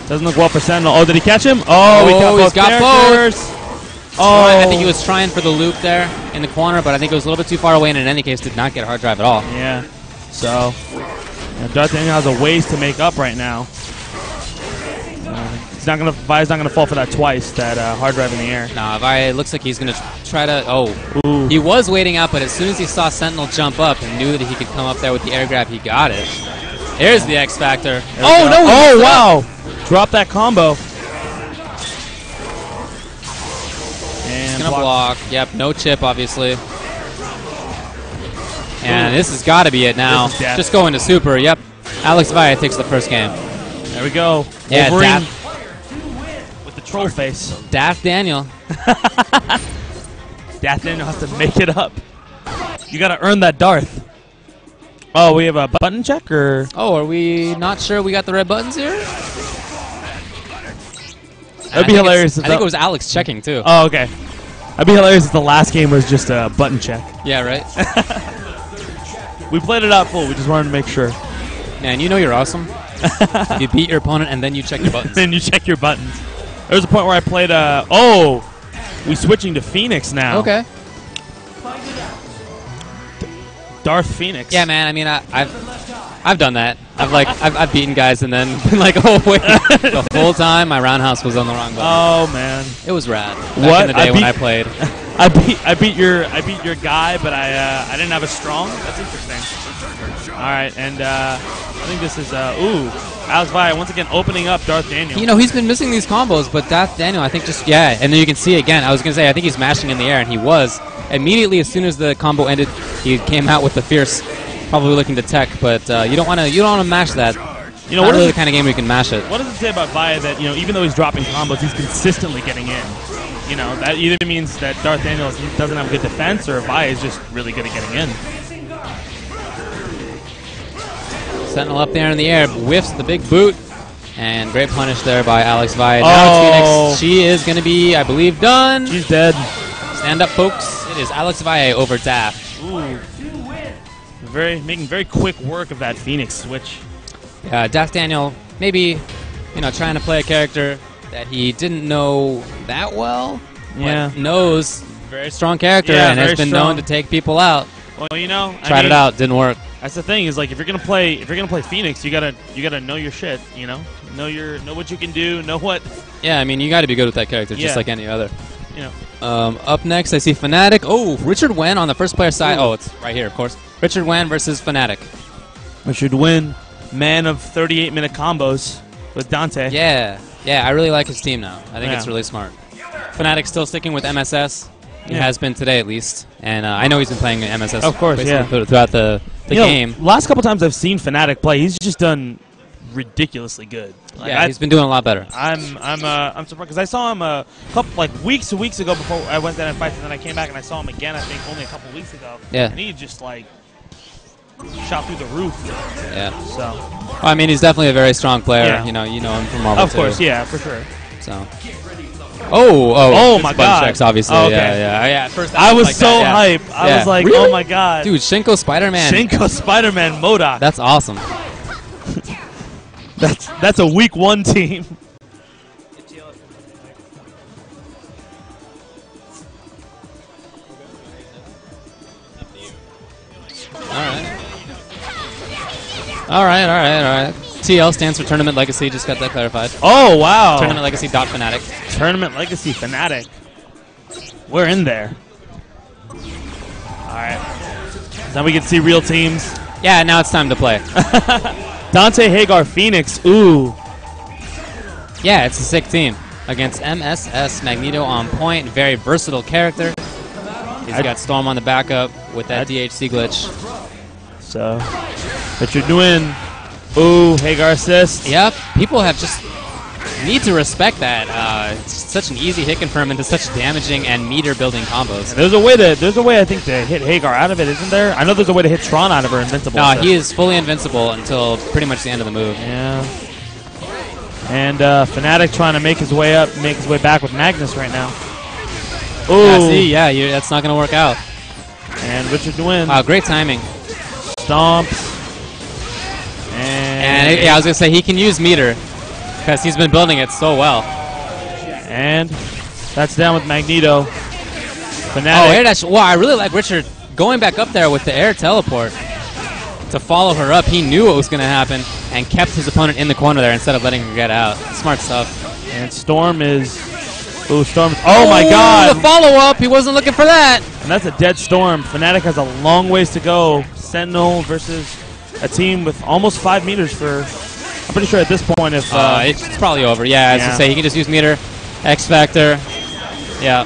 Doesn't look well for Sentinel. Oh, did he catch him? Oh, he's got both. Oh. I think he was trying for the loop there in the corner, but I think it was a little bit too far away, and in any case, did not get a hard drive at all. Yeah. So, Darth Daniel has a ways to make up right now. Vay's not gonna fall for that twice. That hard drive in the air. Nah, Vay looks like he's gonna try to. Oh, ooh. He was waiting out, but as soon as he saw Sentinel jump up and knew that he could come up there with the air grab, he got it. Here's the X Factor. Oh no! Oh wow! Drop that combo. And he's gonna block. Yep, no chip, obviously. And this has got to be it now. Just going to super. Yep. Alex Vay takes the first game. There we go. Yeah, Wolverine with the troll face. Darth Daniel. Darth Daniel has to make it up. You got to earn that Darth. Oh, we have a button check, or? Oh, are we not sure we got the red buttons here? That'd be hilarious. I think it was Alex checking, too. Oh, okay. That'd be hilarious if the last game was just a button check. Yeah, right? We played it out full. We just wanted to make sure. Man, you know you're awesome. You beat your opponent, and then you check your buttons. Then you check your buttons. There was a point where I played, oh! We switching to Phoenix now. Okay. Darth Phoenix. Yeah, man. I mean, I've done that. I've beaten guys and then been like, oh wait, the whole time my roundhouse was on the wrong button. Oh man, it was rad. Back in the day when I played. I beat your guy, but I didn't have a strong. That's interesting. All right, and I think this is Alex Vay once again opening up Darth Daniel. You know, he's been missing these combos, but Darth Daniel, I think and then you can see again. I was gonna say I think he's mashing in the air, and he was immediately as soon as the combo ended. He came out with the fierce, probably looking to tech, but you don't want to mash that. You know, what really the kind of game where you can mash it. What does it say about Vay that even though he's dropping combos, he's consistently getting in? You know, that either means that Darth Daniel doesn't have good defense, or Vay is just really good at getting in. Sentinel up there in the air, whiffs the big boot, and great punish there by Alex Vay. Now it's Phoenix. She is going to be, I believe, done. She's dead. Stand up, folks. It is Alex Vay over Darth. Ooh. Making very quick work of that Phoenix switch. Yeah, Darth Daniel maybe, trying to play a character that he didn't know that well. Yeah. But knows very strong character and has been known to take people out. Well, tried it out, didn't work. That's the thing is like if you're gonna play Phoenix, you gotta know your shit. Know what you can do. Know what. Yeah, I mean you got to be good with that character, just like any other. You know. Up next, I see Fnatic. Oh, Richard Wen on the first player side. Oh, it's right here, of course. Richard Wen versus Fnatic. Richard Wen, man of 38-minute combos with Dante. Yeah, I really like his team now. I think it's really smart. Fnatic still sticking with MSS. He has been today at least, and I know he's been playing MSS. Of course, throughout the game. Last couple times I've seen Fnatic play, he's just done ridiculously good. He's been doing a lot better. I'm surprised because I saw him a couple weeks ago before I went there and fight, and then I came back and I saw him again. I think only a couple weeks ago. Yeah, and he just shot through the roof. Yeah. So. Well, I mean, he's definitely a very strong player. Yeah. You know him from Marvel. Of course, yeah, for sure. So. Oh my God! Checks, obviously. Oh, okay. Yeah. At first, I was so hype. I was like, really? Oh my God, dude! Shinko Spider-Man. MODOK. That's awesome. That's a week 1 team. All right. TL stands for Tournament Legacy. Just got that clarified. Oh, wow. Tournament Legacy Fnatic. Tournament Legacy Fnatic. We're in there. All right. Now we can see real teams. Yeah, now it's time to play. Dante, Hagar, Phoenix. Ooh. Yeah, it's a sick team. Against MSS, Magneto on point. Very versatile character. He's got Storm on the backup with that DHC glitch. So, Richard Wen. Ooh, Hagar assist. Yep, people have just need to respect that. It's such an easy hit confirm into such damaging and meter building combos. And there's a way I think to hit Hagar out of it, isn't there? I know there's a way to hit Tron out of her invincible. No, he is fully invincible until pretty much the end of the move. Yeah. And Fnatic trying to make his way back with Magnus right now. Ooh. Yeah, see, that's not going to work out. And Richard Wen. Great timing. stomps. And yeah, I was going to say, he can use meter because he's been building it so well. And that's down with Magneto. Fnatic. Oh, air dash. Wow, I really like Richard going back up there with the air teleport to follow her up. He knew what was going to happen and kept his opponent in the corner there instead of letting her get out. Smart stuff. And Storm is... Ooh, Storm. Oh, my God. The follow-up. He wasn't looking for that. And that's a dead Storm. Fnatic has a long ways to go. Sentinel versus a team with almost 5 meters for... I'm pretty sure at this point if... it's probably over. Yeah, as you say, he can just use meter. X Factor. Yeah.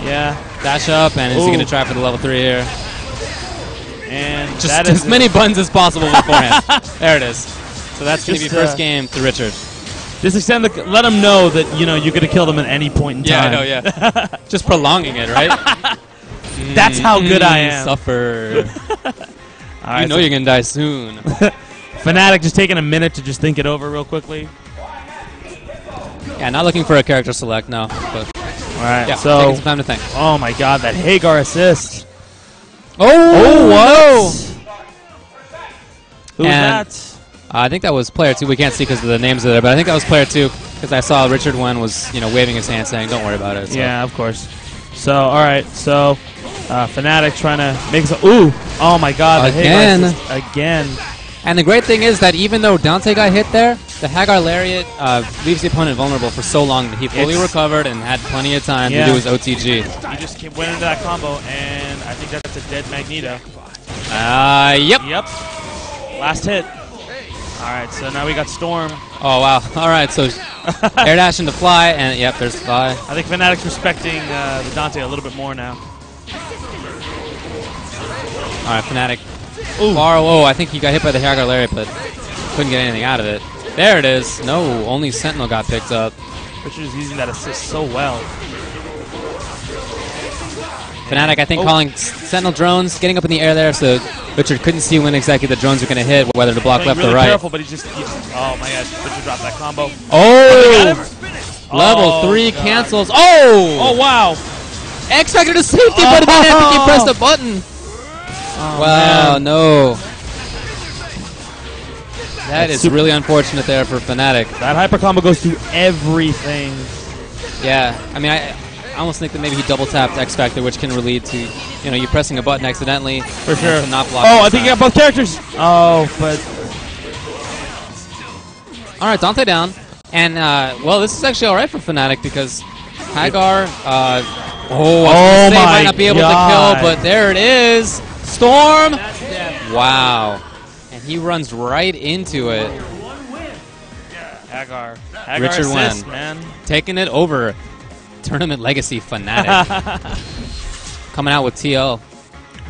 Yeah. Dash up, and is he going to try for the level 3 here? And just as many buttons as possible beforehand. There it is. So that's going to be first game to Richard. Just extend the, let him know that, you know, you're going to kill them at any point in time. Yeah, I know, yeah. Just prolonging it, right? That's how good I am. Suffer. Right, you know you're going to die soon. Fnatic just taking a minute to just think it over real quickly. Yeah, not looking for a character select, no. But all right, yeah, so taking some time to think. Oh my God, that Hagar assist! Oh, what? Who's that? I think that was player 2. We can't see because of the names are there, but I think that was player 2 because I saw Richard Wen was, you know, waving his hand saying, "Don't worry about it." So. Yeah, of course. So all right, so Fnatic trying to make some. Ooh! Oh my God, the Hagar assist again. And the great thing is that even though Dante got hit there, the Hagar Lariat leaves the opponent vulnerable for so long that he fully recovered and had plenty of time to do his OTG. He just went into that combo, and I think that's a dead Magneto. Yep. Yep. Last hit. All right, so now we got Storm. Oh, wow. All right, so air dash into fly, and yep, there's fly. I think Fnatic's respecting the Dante a little bit more now. All right, Fnatic. Whoa, I think he got hit by the Hagar Lariat, but couldn't get anything out of it. There it is. No, only Sentinel got picked up. Richard is using that assist so well. Fnatic, I think, calling Sentinel drones, getting up in the air there, so Richard couldn't see when exactly the drones were going to hit, whether to block left really or right. Careful, but he just oh my gosh, Richard dropped that combo. Oh! Level 3 cancels. Oh! Oh, wow. X Factor to safety, but I think he pressed a button. Oh, wow, man. no. That is really unfortunate there for Fnatic. That hyper combo goes through everything. Yeah, I mean, I almost think that maybe he double tapped X Factor, which can lead to, you know, you pressing a button accidentally. For sure. To not block. Oh, I think he got both characters. Oh, but. All right, Dante down. And, well, this is actually all right for Fnatic because Hagar, might not be able to kill, but there it is. Storm! Wow. And he runs right into it. Hagar Richard assist, Wen, man. taking it over. Tournament Legacy Fnatic. Coming out with TL.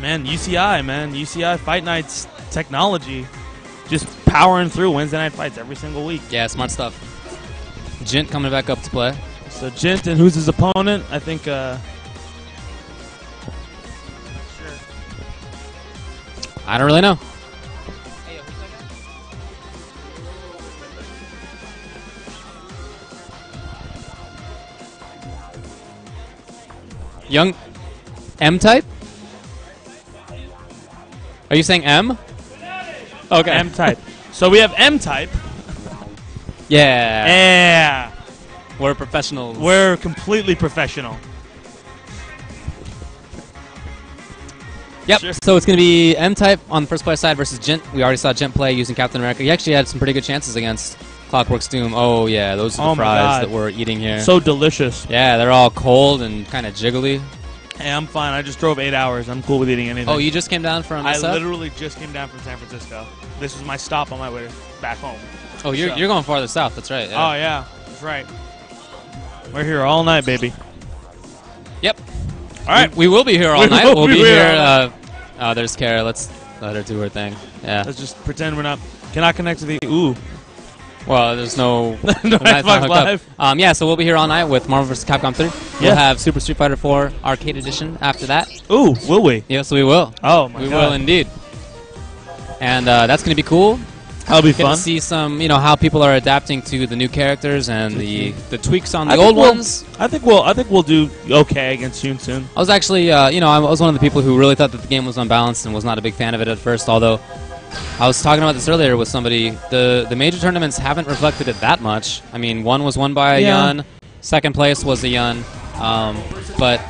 Man, UCI Fight Nights technology. Just powering through Wednesday night fights every single week. Yeah, smart stuff. Gint coming back up to play. So Gint, and who's his opponent? I think, I don't really know. Young Mtype? Are you saying M? Okay. Mtype. So we have Mtype. Yeah. Yeah. We're professionals. We're completely professional. Yep. Sure. So it's going to be M-Type on the first player side versus Gint. We already saw Gint play using Captain America. He actually had some pretty good chances against Clockwork's Doom. Oh, yeah. Those are the fries that we're eating here. So delicious. Yeah, they're all cold and kind of jiggly. Hey, I'm fine. I just drove 8 hours. I'm cool with eating anything. Oh, you just came down from I literally just came down from San Francisco. This was my stop on my way back home. Oh, you're going farther south. That's right. Yeah. Oh, yeah. That's right. We're here all night, baby. Yep. All right. We will be here all night. We'll be here. Oh, there's Kara. Let's let her do her thing. Yeah. Let's just pretend we're not. Cannot connect to the. Ooh. Well, there's no. No Xbox Live. Yeah, so we'll be here all night with Marvel vs. Capcom 3. We'll have Super Street Fighter 4 Arcade Edition after that. Ooh, will we? Yes, we will. Oh, my God. We will indeed. And that's going to be cool. That'll be Get fun. to see some, how people are adapting to the new characters and the tweaks on the old ones. I think we'll do okay against Shun soon. I was actually, I was one of the people who really thought that the game was unbalanced and was not a big fan of it at first, although I was talking about this earlier with somebody. The major tournaments haven't reflected it that much. I mean, one was won by a Yun. Second place was a Yun. But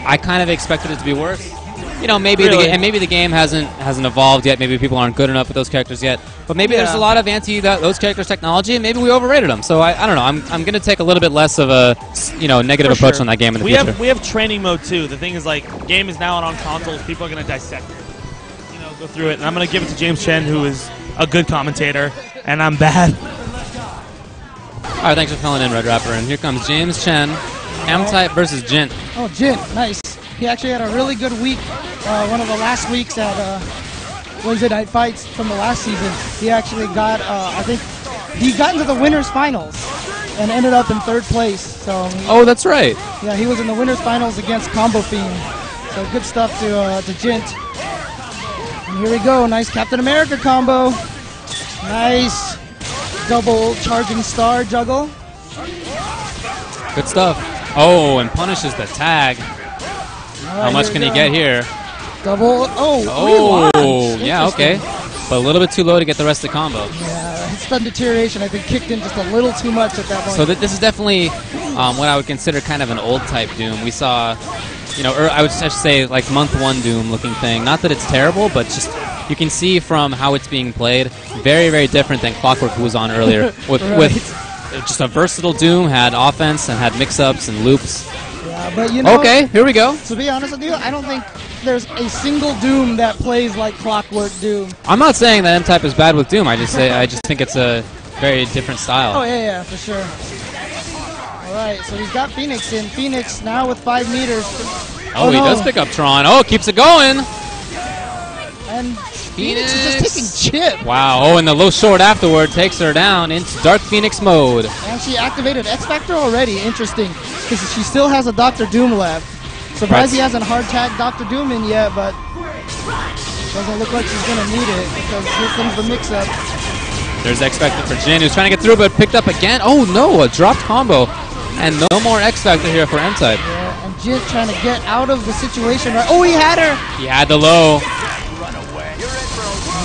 I kind of expected it to be worse. You know, maybe maybe the game hasn't evolved yet. Maybe people aren't good enough with those characters yet. But maybe there's a lot of those characters' technology, and maybe we overrated them. So I don't know. I'm going to take a little bit less of a negative approach on that game in the future. We have training mode too. The thing is, like, game is now on consoles. People are going to dissect it. Go through it, and I'm going to give it to James Chen, who is a good commentator, and I'm bad. All right, thanks for filling in, Red Rapper. And here comes James Chen, Mtype versus Gint. Oh, Gint, nice. He actually had a really good week. One of the last weeks at Wednesday Night Fights from the last season. He actually got, I think, he got into the winners finals and ended up in 3rd place. So. Oh, that's right. Yeah, he was in the winners finals against Combo Fiend. So good stuff to Gint. And here we go, nice Captain America combo. Nice double charging star juggle. Good stuff. Oh, and punishes the tag. How much can he get here? Double, yeah, okay. But a little bit too low to get the rest of the combo. Yeah, his stun deterioration, I think, kicked in just a little too much at that point. So this is definitely what I would consider kind of an old type Doom. We saw, I would just say like month 1 Doom looking thing. Not that it's terrible, but just you can see from how it's being played, very, very different than Clockwork, who was on earlier. With just a versatile Doom, had offense and had mix-ups and loops. Yeah, but okay, here we go. To be honest with you, I don't think there's a single Doom that plays like Clockwork Doom. I'm not saying that Mtype is bad with Doom. I just think it's a very different style. Oh yeah, for sure. All right, so he's got Phoenix in. Phoenix now with 5 meters. He does pick up Tron. Oh, keeps it going. And Phoenix is just taking chip. Wow. Oh, and the low short afterward takes her down into Darth Phoenix mode. And she activated X Factor already. Interesting, because she still has a Dr. Doom left. Surprised he hasn't hard tagged Dr. Doom in yet, but doesn't look like she's gonna need it because here comes the mix-up. There's X Factor for Jin, who's trying to get through, but picked up again. Oh no, a dropped combo, and no more X Factor here for Mtype. Yeah, and Jin trying to get out of the situation. Right? Oh, he had her. He had the low.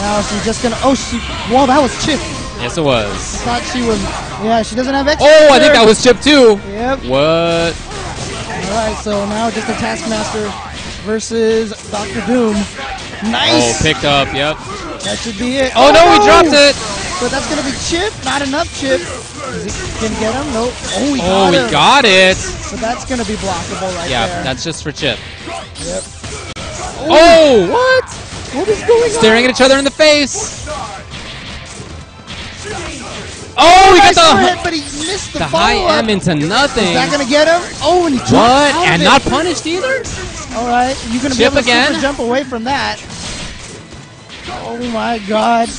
Now she's just gonna. Whoa, that was Chip. Yes, it was. I thought she was. Yeah, she doesn't have X. Oh, I think that was Chip too. Yep. What? Alright, so now just a Taskmaster versus Dr. Doom. Nice! Oh, picked up, yep. That should be it. Oh, no, he dropped it! But that's going to be Chip. Not enough Chip. Can he get him? Nope. Oh, he got it! So that's going to be blockable right there. Yeah, that's just for Chip. Yep. Oh, what? What is going on? Staring at each other in the face. Oh, he got the hit, but he missed the high M into nothing. Is that going to get him? Oh, and he dropped What? out And of not punished either? All right. You're going to be able to super jump away from that. Oh, my God.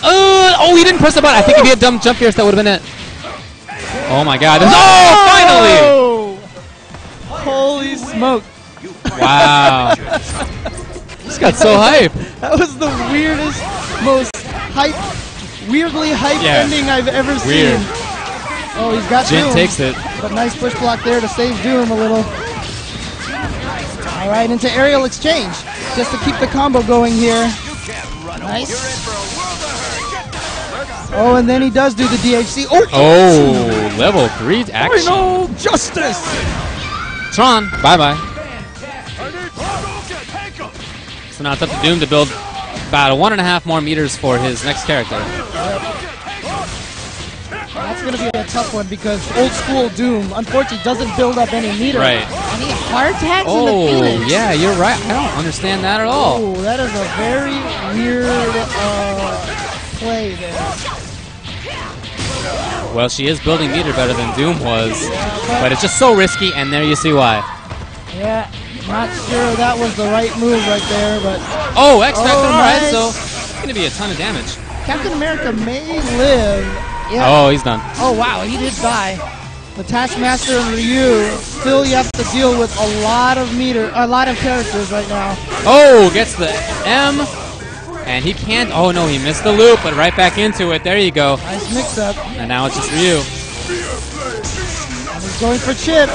Oh, he didn't press the button. I think if he had dumb jump fierce, that would have been it. Oh, my God. Oh, finally! Holy smoke. Wow. Just got so hype. That was the weirdest, most weirdly hype ending I've ever seen. Oh, he's got Jin Doom. Takes it. But nice push block there to save Doom a little. All right, into aerial exchange. Just to keep the combo going here. Nice. Oh, and then he does do the DHC. Oh, level 3 action. Final justice. Tron, bye-bye. So now it's up to Doom to build about 1.5 more meters for his next character. That's going to be a tough one because old school Doom, unfortunately, doesn't build up any meter. Right. And he hard tags in the Phoenix. Yeah, you're right. I don't understand that at all. Oh, that is a very weird play there. Well, she is building meter better than Doom was, but it's just so risky, and there you see why. Yeah, not sure that was the right move right there, but... Oh, X Factor, alright, so it's going to be a ton of damage. Captain America may live. Yeah. Oh, he's done. Oh, wow, he did die. The Taskmaster and Ryu, still you have to deal with a lot of characters right now. Oh, gets the M, and he can't. Oh, no, he missed the loop, but right back into it. There you go. Nice mix-up. And now it's just Ryu. And he's going for Chip.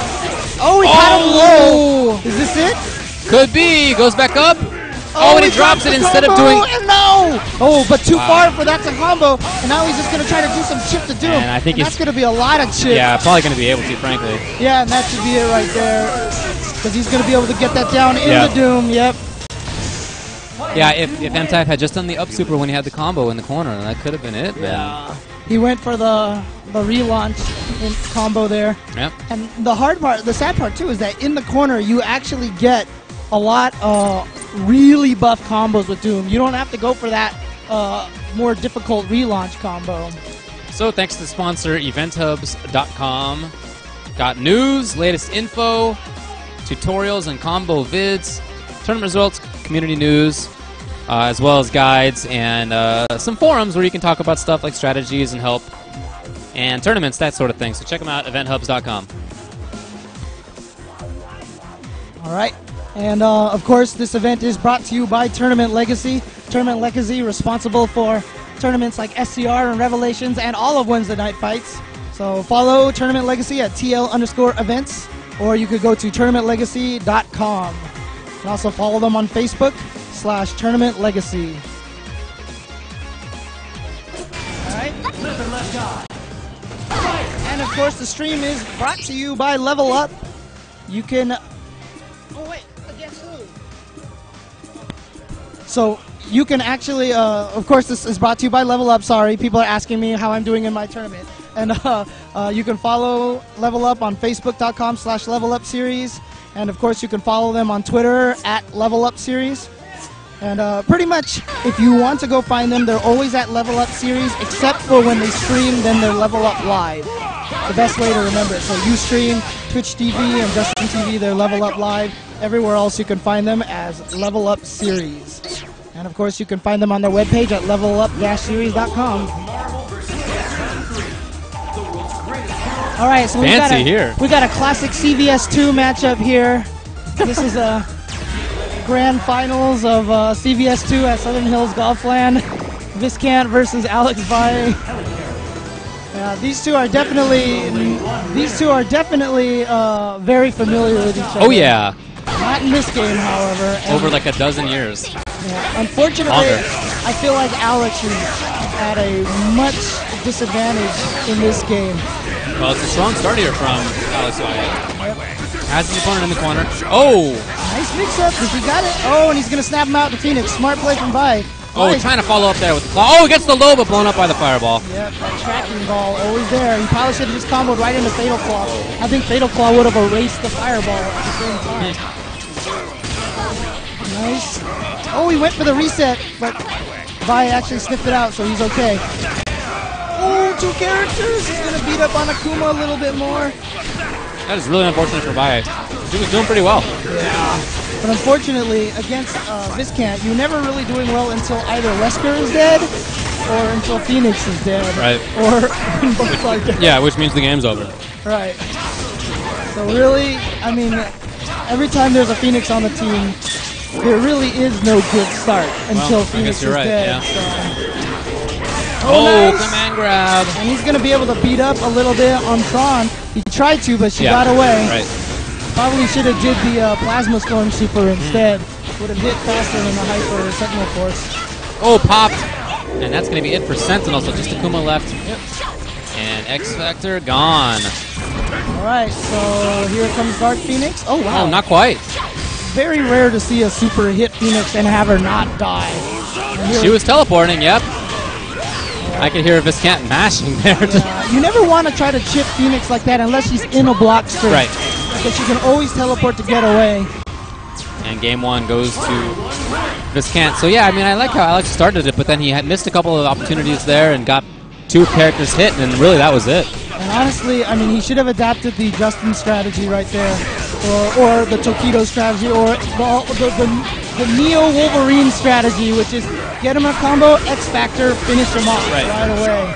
Oh, he got him low. Is this it? Could be. Goes back up. Oh, and he drops it instead of doing... And no! Oh, but too far for that to combo. And now he's just going to try to do some chip to doom. And I think that's going to be a lot of chip. Yeah, probably going to be able to, frankly. Yeah, and that should be it right there. Because he's going to be able to get that down in the doom. Yep. Yeah, if Mtype had just done the up super when he had the combo in the corner, then that could have been it, man. Yeah. He went for the relaunch in combo there. Yep. And the hard part, the sad part too, is that in the corner you actually get a lot of really buff combos with Doom. You don't have to go for that more difficult relaunch combo. So thanks to the sponsor, eventhubs.com. Got news, latest info, tutorials and combo vids, tournament results, community news, as well as guides and some forums where you can talk about stuff like strategies and help and tournaments, that sort of thing. So check them out, eventhubs.com. All right. And, of course, this event is brought to you by Tournament Legacy. Tournament Legacy responsible for tournaments like SCR and Revelations and all of Wednesday Night Fights. So follow Tournament Legacy at TL_events, or you could go to tournamentlegacy.com. And also follow them on Facebook /Tournament Legacy. All right. And, of course, the stream is brought to you by Level Up. You can... Oh, wait. Against who? So you can actually, of course, this is brought to you by Level Up. Sorry, people are asking me how I'm doing in my tournament. And you can follow Level Up on Facebook.com /levelupseries. And, of course, you can follow them on Twitter at levelupseries. And pretty much, if you want to go find them, they're always at Level Up Series, except for when they stream, then they're Level Up Live. The best way to remember it. So Ustream, Twitch TV, and Justin TV, they're Level Up Live. Everywhere else you can find them as Level Up Series. And of course you can find them on their webpage at levelup-series.com. Alright, so we got a classic CVS2 matchup here. This is a grand finals of CVS2 at Southern Hills Golfland. Viscant versus Alex Vay. These two are definitely very familiar with each other. Oh yeah. Not in this game, however. Over like a dozen years. Yeah, unfortunately, I feel like Alex is at a much disadvantage in this game. Well, it's a strong start here from Alex Vay. Has his opponent in the corner. Oh! Nice mix-up. He got it. Oh, and he's going to snap him out to Phoenix. Smart play from Vay. Oh, trying to follow up there with the claw. Oh, he gets the low, but blown up by the fireball. Yep, that tracking ball always there. He probably should have just comboed right into Fatal Claw. I think Fatal Claw would have erased the fireball at the same time. Nice. Oh, he went for the reset, but Vay actually sniffed it out, so he's okay. Oh, two characters. He's going to beat up on Akuma a little bit more. That is really unfortunate for Vay. He was doing pretty well. Yeah. But unfortunately, against Viscant, you're never really doing well until either Wesker is dead or until Phoenix is dead. Right. Or when both are dead. Yeah, which means the game's over. Right. So really, I mean, every time there's a Phoenix on the team, there really is no good start until Phoenix is dead. Yeah. So. Oh, nice. Command grab. And he's going to be able to beat up a little bit on Tron. He tried to, but she got away. Right. Probably should have did the Plasma Storm Super instead. Would have hit faster than the Hyper Sentinel Force. Oh, popped. And that's going to be it for Sentinel, so just Akuma left. Yep. And X Factor gone. Alright, so here comes Dark Phoenix. Oh, wow. Oh, not quite. Very rare to see a super hit Phoenix and have her not die. She was teleporting, yep. I could hear Viscant mashing there. You never want to try to chip Phoenix like that unless she's in a block straight. Right. Because she can always teleport to get away. And game one goes to Viscant. So yeah, I mean, I like how Alex started it, but then he had missed a couple of opportunities there and got two characters hit, and really that was it. And honestly, I mean, he should have adapted the Justin strategy right there. Or the Tokido strategy, or the Neo Wolverine strategy, which is get him a combo, X Factor, finish him off right away.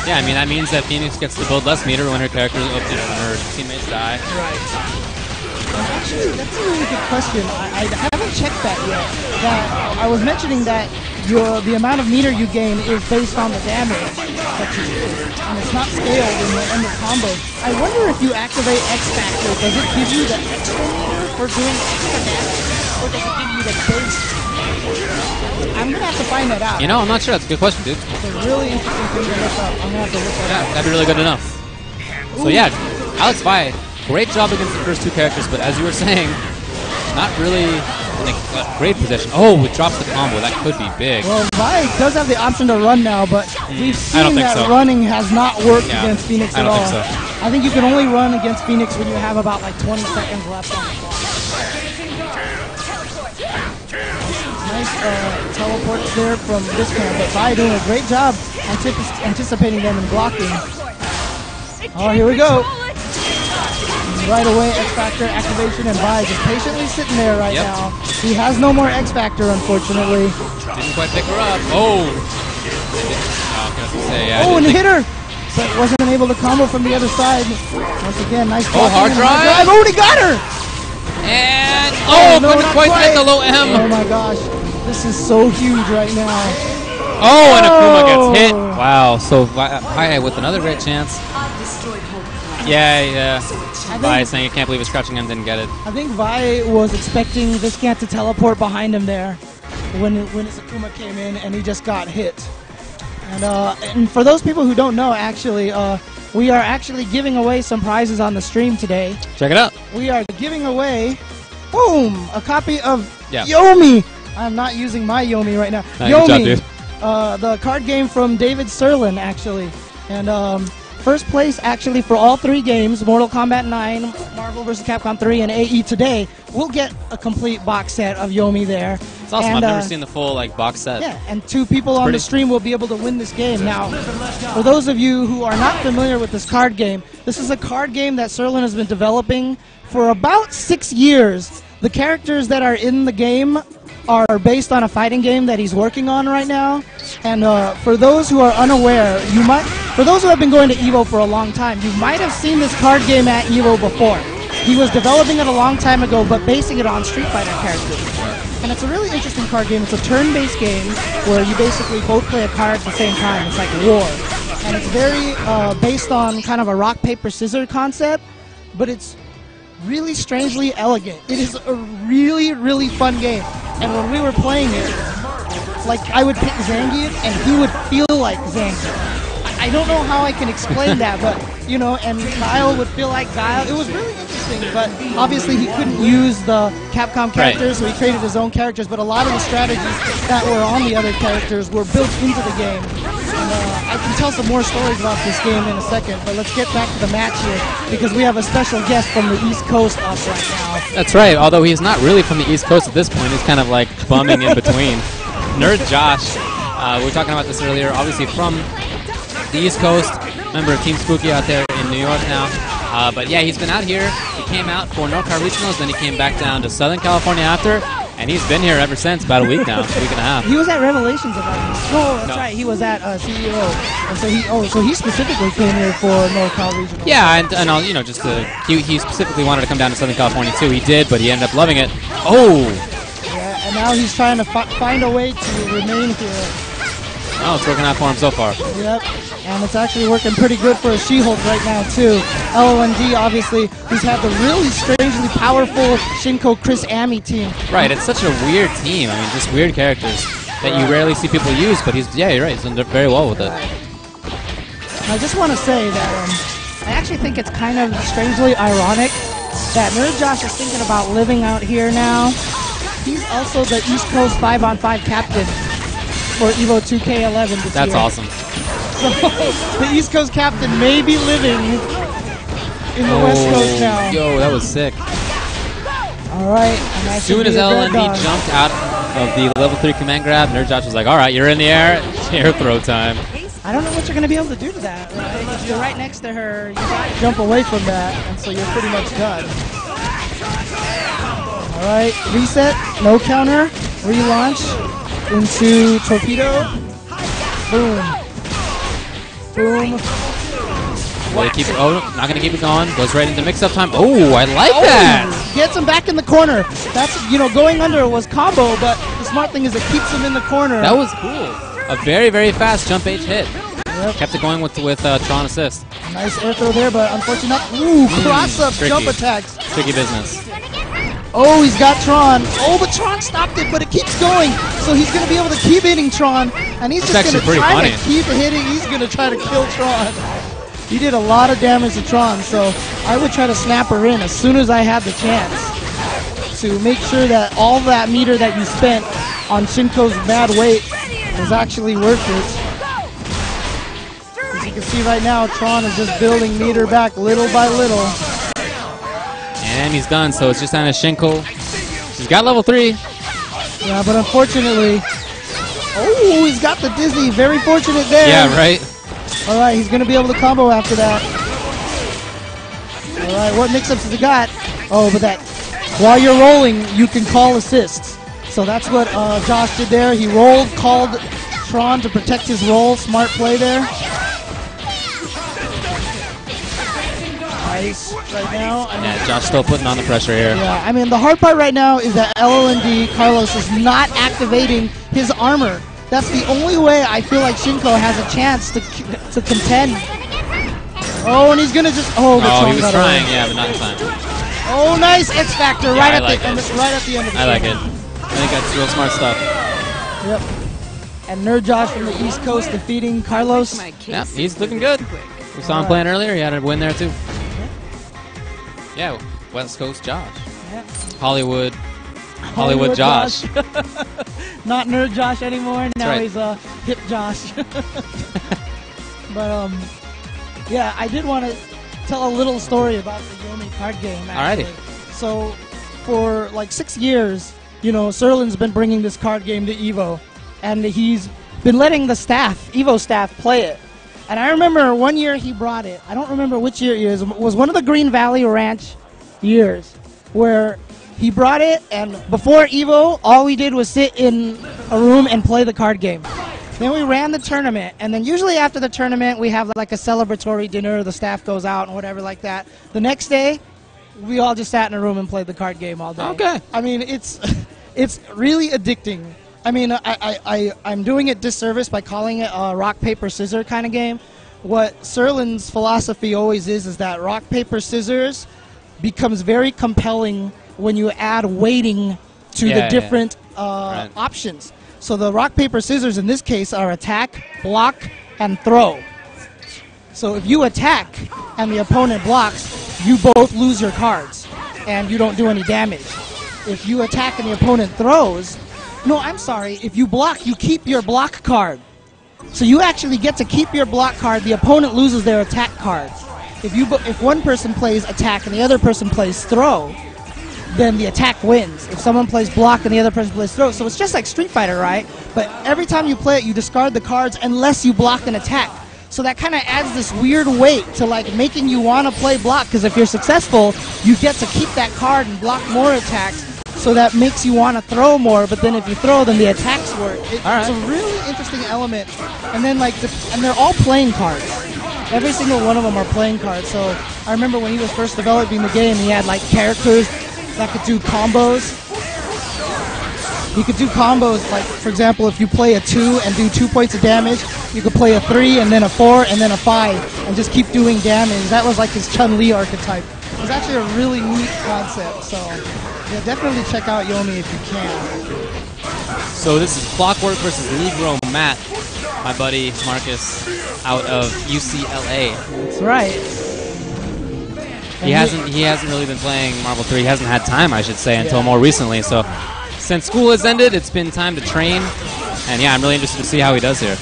Yeah, I mean, that means that Phoenix gets to build less meter when her characters, when her teammates die. Right. Actually, that's a really good question. I haven't checked that yet. I was mentioning that the amount of meter you gain is based on the damage that you do, and it's not scaled in the end of combos. I wonder if you activate X Factor, does it give you the extra meter? for doing extra damage, or does it give you the base? I'm gonna have to find that out. You know, I'm not sure. That's a good question, dude. It's a really interesting thing to look up. I'm gonna have to look that up. That'd be really good to know. So yeah, Alex Vay, great job against the first two characters, but as you were saying, not really in a great position. Oh, it drops the combo. That could be big. Well, Vay does have the option to run now, but we've seen that running has not worked against Phoenix at all. I don't think so. I think you can only run against Phoenix when you have about like 20 seconds left on the clock. Nice teleport there from Viscant, but Vay doing a great job anticipating them and blocking. Oh, here we go. Right away, X Factor activation, and Vay just patiently sitting there right now. He has no more X Factor, unfortunately. Didn't quite pick her up. Oh! And hit her! But wasn't able to combo from the other side. Once again, nice blocking. Hard drive! Oh, he got her! And, no, couldn't quite get the low M. Oh my gosh, this is so huge right now. Oh, and Akuma gets hit. Wow, so Vay with another great chance. Yeah. Vay saying he can't believe his crouching him didn't get it. I think Vay was expecting Viscant to teleport behind him there when his Akuma came in, and he just got hit. And for those people who don't know, actually, we are actually giving away some prizes on the stream today. Check it out. We are giving away, boom, a copy of Yomi. I'm not using my Yomi right now. Yomi, good job, dude. The card game from David Serlin, actually. And first place, actually, for all three games, Mortal Kombat 9, Marvel vs. Capcom 3, and AE Today, we'll get a complete box set of Yomi there. It's awesome. And, I've never seen the full box set. Yeah, and two people on the stream will be able to win this game. Now, for those of you who are not familiar with this card game, this is a card game that Serlin has been developing for about 6 years. The characters that are in the game are based on a fighting game that he's working on right now. And for those who are unaware, for those who have been going to EVO for a long time, you might have seen this card game at EVO before. He was developing it a long time ago, but basing it on Street Fighter characters. And it's a really interesting card game. It's a turn-based game where you basically both play a card at the same time. It's like war. And it's very based on kind of a rock, paper, scissors concept, but it's really strangely elegant. It is a really, really fun game. And when we were playing it, like I would pick Zangief and he would feel like Zangief. I don't know how I can explain that, but you know, and Guile would feel like Guile. It was really interesting, but obviously he couldn't use the Capcom characters, so he created his own characters, but a lot of the strategies that were on the other characters were built into the game. And I can tell some more stories about this game in a second, but let's get back to the match here, because we have a special guest from the East Coast up right now. That's right, although he's not really from the East Coast at this point. He's kind of like bumming in between. Nerd Josh, we were talking about this earlier, obviously from the East Coast, member of Team Spooky out there in New York now. But yeah, he's been out here. He came out for NorCal Regionals, then he came back down to Southern California after, and he's been here ever since, about a week now, a week and a half. He was at Revelations about this. Oh, that's right. He was at CEO, and so he specifically came here for NorCal Regionals. Yeah, and you know, just he specifically wanted to come down to Southern California too. He did, but he ended up loving it. Oh. Yeah, and now he's trying to find a way to remain here. Oh, it's working out for him so far. Yep, and it's actually working pretty good for a She-Hulk right now, too. LOND, obviously, who's had the really strangely powerful Shinko Chris Ami team. Right, it's such a weird team. I mean, just weird characters that you rarely see people use, but you're right, he's done very well with it. I just want to say that I actually think it's kind of strangely ironic that Nerd Josh is thinking about living out here now. He's also the East Coast 5-on-5 captain for EVO 2K11 this year. That's awesome. So the East Coast captain may be living in the West Coast now. Yo, that was sick. All right. As soon as LND jumped out of the level 3 command grab, Nerd Josh was like, all right, you're in the air. It's air throw time. I don't know what you're going to be able to do to that. Right? If you're right next to her, you got to jump away from that, and so you're pretty much done. All right. Reset. No counter. Relaunch. Into torpedo. Boom. Boom. Not gonna keep it going. Goes right into mix-up time. Oh, I like that. Gets him back in the corner. That's, you know, going under was combo, but the smart thing is it keeps him in the corner. That was cool. A very, very fast jump H hit. Yep. Kept it going with Tron assist. Nice air throw there, but unfortunately, cross-up jump attacks. Tricky business. Oh, he's got Tron. Oh, but Tron stopped it, but it keeps going. So he's going to be able to keep hitting Tron, and he's just going to try to keep hitting. He's going to try to kill Tron. He did a lot of damage to Tron, so I would try to snap her in as soon as I had the chance to make sure that all that meter that you spent on Shinko's bad weight is actually worth it. As you can see right now, Tron is just building meter back little by little. And he's done, so it's just on a Shinko. He's got level 3. Yeah, but unfortunately... Oh, he's got the Disney. Very fortunate there. Yeah, right? All right, he's going to be able to combo after that. All right, what mix-ups has he got? Oh, but that... While you're rolling, you can call assists. So that's what Josh did there. He rolled, called Tron to protect his roll. Smart play there. Nice right now. Yeah, Josh still putting on the pressure here. Yeah, I mean, the hard part right now is that LLND, Carlos, is not activating his armor. That's the only way I feel like Shinko has a chance to contend. Oh, and he's going to just... Oh, he was trying, yeah, but not in time. Oh, nice X Factor right at the end of the I like it. I think that's real smart stuff. Yep. And Nerd Josh from the East Coast defeating Carlos. Yeah, he's looking good. We saw him playing earlier. He had a win there, too. Yeah, West Coast Josh. Yeah. Hollywood Josh. Not Nerd Josh anymore. Now right. He's Hip Josh. But, yeah, I did want to tell a little story about the Yomi card game, actually. Alrighty. So, for like 6 years, you know, Serlin's been bringing this card game to EVO, and he's been letting the EVO staff, play it. And I remember one year he brought it. I don't remember which year it was one of the Green Valley Ranch years, where he brought it, and before EVO, all we did was sit in a room and play the card game. Then we ran the tournament, and then usually after the tournament, we have like a celebratory dinner, the staff goes out and whatever like that. The next day, we all just sat in a room and played the card game all day. Okay. I mean, it's really addicting. I mean, I'm doing it disservice by calling it a rock, paper, scissors kind of game. What Serlin's philosophy always is that rock, paper, scissors becomes very compelling when you add weighting to the different options. So the rock, paper, scissors in this case are attack, block, and throw. So if you attack and the opponent blocks, you both lose your cards and you don't do any damage. If you attack and the opponent throws, no, I'm sorry, if you block, you keep your block card. So you actually get to keep your block card, the opponent loses their attack card. If one person plays attack and the other person plays throw, then the attack wins. If someone plays block and the other person plays throw. So it's just like Street Fighter, right? But every time you play it, you discard the cards unless you block an attack. So that kind of adds this weird weight to like making you want to play block, because if you're successful, you get to keep that card and block more attacks. So that makes you want to throw more, but then if you throw, then the attacks work. It's a really interesting element. And then and they're all playing cards. Every single one of them are playing cards. So I remember when he was first developing the game, he had like characters that could do combos. You could do combos, like, for example, if you play a 2 and do 2 points of damage, you could play a 3 and then a 4 and then a 5 and just keep doing damage. That was like his Chun-Li archetype. It was actually a really neat concept, so yeah, definitely check out Yomi if you can. So this is Clockwork versus Negro Matt, my buddy Marcus out of UCLA. That's right. He hasn't really been playing Marvel 3. He hasn't had time, I should say, until more recently. So since school has ended, it's been time to train. And yeah, I'm really interested to see how he does here.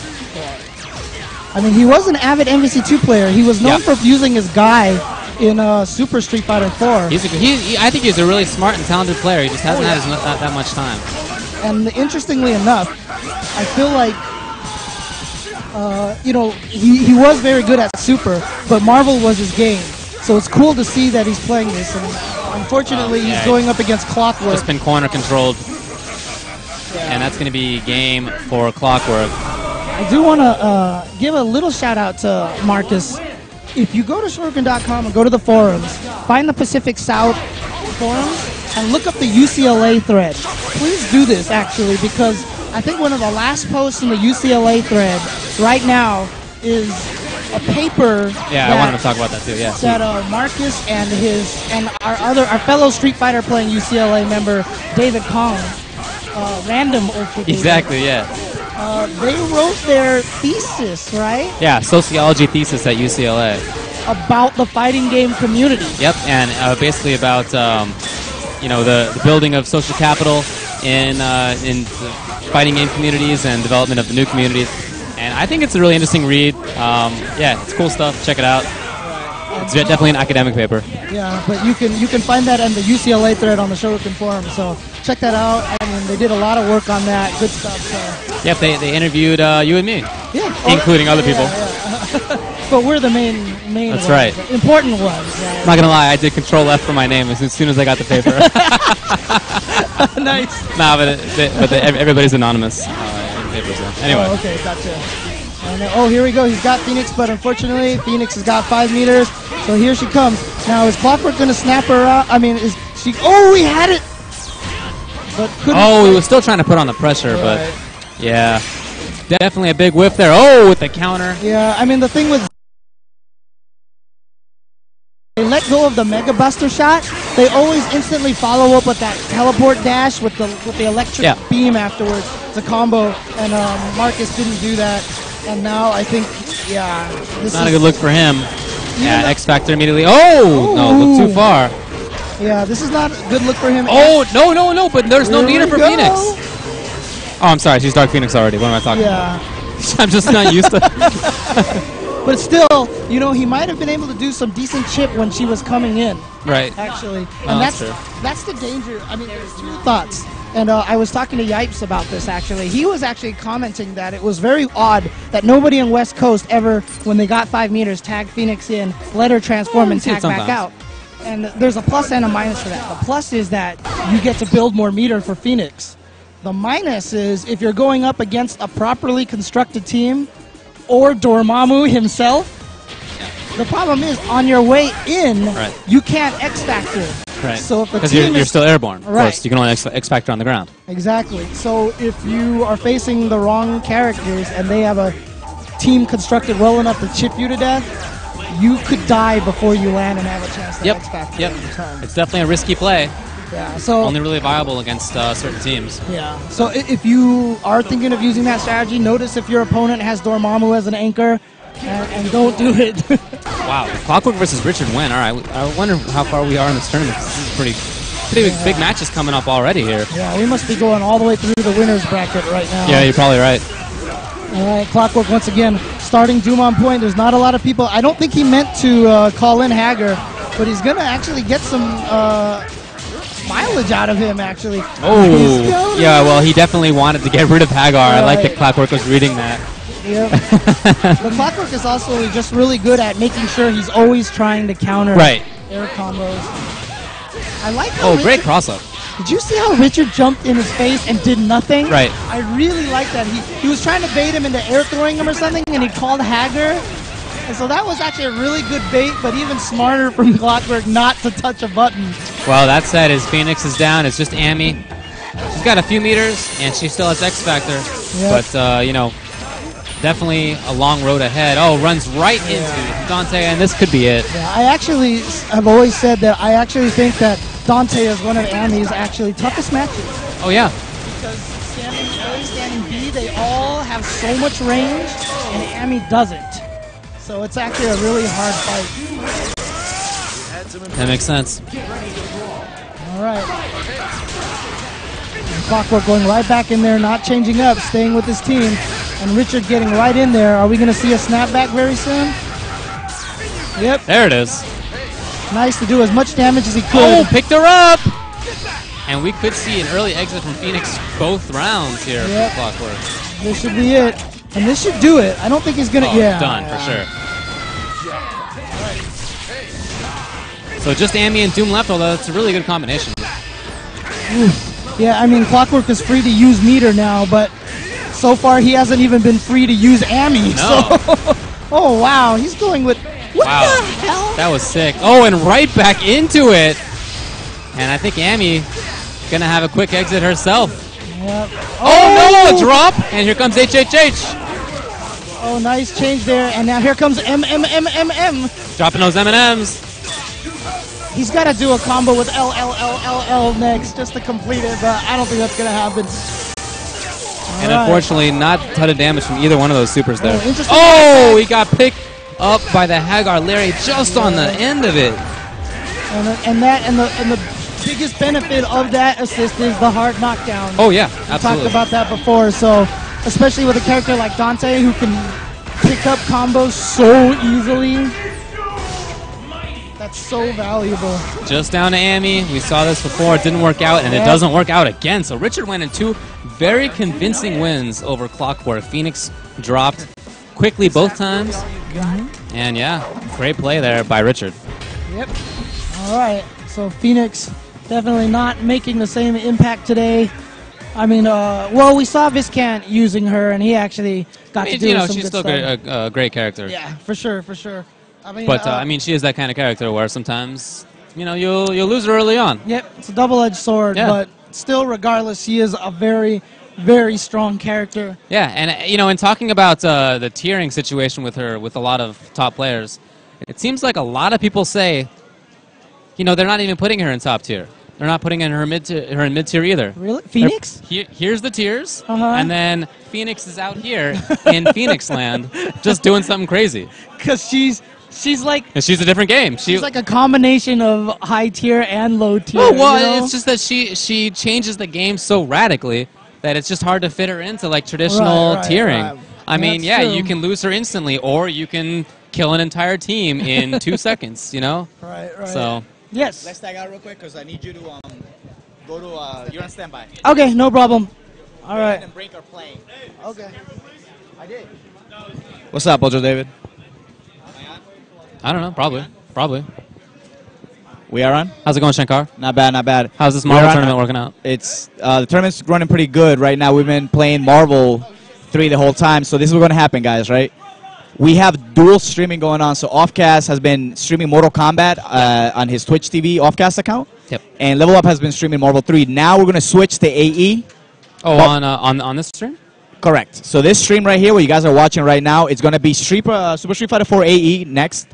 I mean, he was an avid MVC2 player. He was known for using his guy in Super Street Fighter 4. I think he's a really smart and talented player. He just hasn't had that much time. And interestingly enough, I feel like you know, he was very good at Super, but Marvel was his game. So it's cool to see that he's playing this, and unfortunately he's going up against Clockwork. Just been corner controlled, and that's going to be game for Clockwork. I do want to give a little shout out to Marcus. If you go to Shoryuken.com and go to the forums, find the Pacific South forums, and look up the UCLA thread. Please do this, actually, because I think one of the last posts in the UCLA thread right now is a paper. Yeah, I wanted to talk about that too. Yeah. That Marcus and our fellow Street Fighter playing UCLA member David Kong, random Ultra. Exactly. Yeah. They wrote their thesis, right? Yeah, sociology thesis at UCLA. About the fighting game community. Yep, and basically about the building of social capital in the fighting game communities and development of the new communities. And I think it's a really interesting read. Yeah, it's cool stuff. Check it out. It's definitely an academic paper. Yeah, but you can find that in the UCLA thread on the Shoryuken forum. So check that out. I mean, they did a lot of work on that. Good stuff. So. Yep, they interviewed you and me. Yeah, including other people. Yeah. But we're the main. That's ones, right. The important ones. Right? I'm not gonna lie, I did Control F for my name as soon as I got the paper. Nice. Nah, but everybody's anonymous in papers. So. Anyway. Oh, okay, gotcha. And, here we go. He's got Phoenix, but unfortunately, Phoenix has got 5 meters. So here she comes. Now, is Clockwork going to snap her out? I mean, is she... Oh, he had it! But couldn't... Oh, he was still trying to put on the pressure, but... Yeah. Definitely a big whiff there. Oh, with the counter. Yeah, I mean, the thing with... They let go of the Mega Buster shot. They always instantly follow up with that teleport dash with the electric beam afterwards. It's a combo, and Marcus didn't do that. And now I think, this not a good look for him. Yeah, X Factor immediately. Oh! No, look too far. Yeah, this is not a good look for him. Oh, no, but there's no meter for Phoenix. Oh, I'm sorry, she's Dark Phoenix already. What am I talking about? I'm just not used to But still, he might have been able to do some decent chip when she was coming in. Right. Actually. And that's the danger. I mean, there's 2 thoughts. And I was talking to Yipes about this, actually. He was actually commenting that it was very odd that nobody on West Coast ever, when they got 5 meters, tagged Phoenix in, let her transform and tag back out. And there's a plus and a minus for that. The plus is that you get to build more meter for Phoenix. The minus is if you're going up against a properly constructed team or Dormammu himself, the problem is on your way in, you can't X-Factor. Right. So because you're still airborne. Of course, you can only X-Factor on the ground. Exactly. So if you are facing the wrong characters and they have a team constructed well enough to chip you to death, you could die before you land and have a chance to X-Factor. Yep. It's definitely a risky play. Yeah. So only really viable against certain teams. Yeah. So if you are thinking of using that strategy, notice if your opponent has Dormammu as an anchor. And don't do it. Wow. Clockwork versus Richard Wen. All right. I wonder how far we are in this tournament. This is pretty big matches coming up already here. Yeah, we must be going all the way through the winner's bracket right now. Yeah, you're probably right. All right, Clockwork once again starting Doom on point. There's not a lot of people. I don't think he meant to call in Hager, but he's going to actually get some mileage out of him, actually. Oh, yeah, well, he definitely wanted to get rid of Hagar. I like that Clockwork was reading that. Yep. The Clockwork is also just really good at making sure he's always trying to counter air combos. I like how great cross-up. Did you see how Richard jumped in his face and did nothing? Right. I really like that. He was trying to bait him into air throwing him or something, and he called Hager. And so that was actually a really good bait, but even smarter from Clockwork not to touch a button. Well, that said, his Phoenix is down. It's just Amy. She's got a few meters, and she still has X Factor. Yep. But, definitely a long road ahead. Oh, runs right into Dante, and this could be it. Yeah, I actually have always said that I actually think that Dante is one of Amy's actually toughest matches. Oh, yeah. Because standing B, they all have so much range, and Amy doesn't. So it's actually a really hard fight. That makes sense. All right. And Clockwork going right back in there, not changing up, staying with his team. And Richard getting right in there. Are we going to see a snapback very soon? Yep. There it is. Nice to do as much damage as he could. Oh, picked her up! And we could see an early exit from Phoenix both rounds here for Clockwork. This should be it. And this should do it. I don't think he's going to... Done, for sure. So just Amy and Doom left, although it's a really good combination. Yeah, I mean, Clockwork is free to use meter now, but so far he hasn't even been free to use Amy. No. So oh, wow. He's going with... What the hell? That was sick. Oh, and right back into it. And I think Amy going to have a quick exit herself. Yep. Oh, no, a drop. And here comes HHH. Oh, nice change there. And now here comes MMMMM. Dropping those M&Ms. He's got to do a combo with LLLLL next just to complete it, but I don't think that's going to happen. And unfortunately, not a ton of damage from either one of those supers there. Oh, he got picked up by the Hagar Larry just on the end of it. And the biggest benefit of that assist is the hard knockdown. Oh yeah, absolutely. We talked about that before, so especially with a character like Dante who can pick up combos so easily. That's so valuable. Just down to Amy. We saw this before. It didn't work out, and it doesn't work out again. So Richard went in 2 very convincing wins over Clockwork. Phoenix dropped quickly both times. And yeah, great play there by Richard. Yep. All right. So Phoenix definitely not making the same impact today. I mean, well, we saw Viscant using her, and he actually got to do some she's good still stuff. a great character. Yeah, for sure, for sure. I mean, but I mean, she is that kind of character where sometimes, you'll lose her early on. Yep, it's a double-edged sword, but still, regardless, she is a very, very strong character. Yeah, and in talking about the tiering situation with her, with a lot of top players, it seems like a lot of people say, they're not even putting her in top tier. They're not putting her in mid tier either. Really, Phoenix? Here's the tiers, and then Phoenix is out here in Phoenix land, just doing something crazy. Because she's like... And she's a different game. She's like a combination of high tier and low tier. Oh, well, it's just that she changes the game so radically that it's just hard to fit her into like traditional tiering. I mean, yeah, you can lose her instantly, or you can kill an entire team in 2 seconds, Right. So... Yes. Let's tag out real quick because I need you to go to. You're on standby. Okay, no problem. All right. And break our playing. Okay. I did. What's up, Ultra David? I don't know. Probably. We are on. How's it going, Shankar? Not bad, not bad. How's this Marvel tournament working out? It's the tournament's running pretty good right now. We've been playing Marvel 3 the whole time, so this is what's going to happen, guys. Right? We have dual streaming going on. So Offcast has been streaming Mortal Kombat on his Twitch TV Offcast account. Yep. And Level Up has been streaming Marvel 3. Now we're going to switch to AE. Oh, on this stream? Correct. So this stream right here, what you guys are watching right now, it's going to be Super Street Fighter 4 AE next.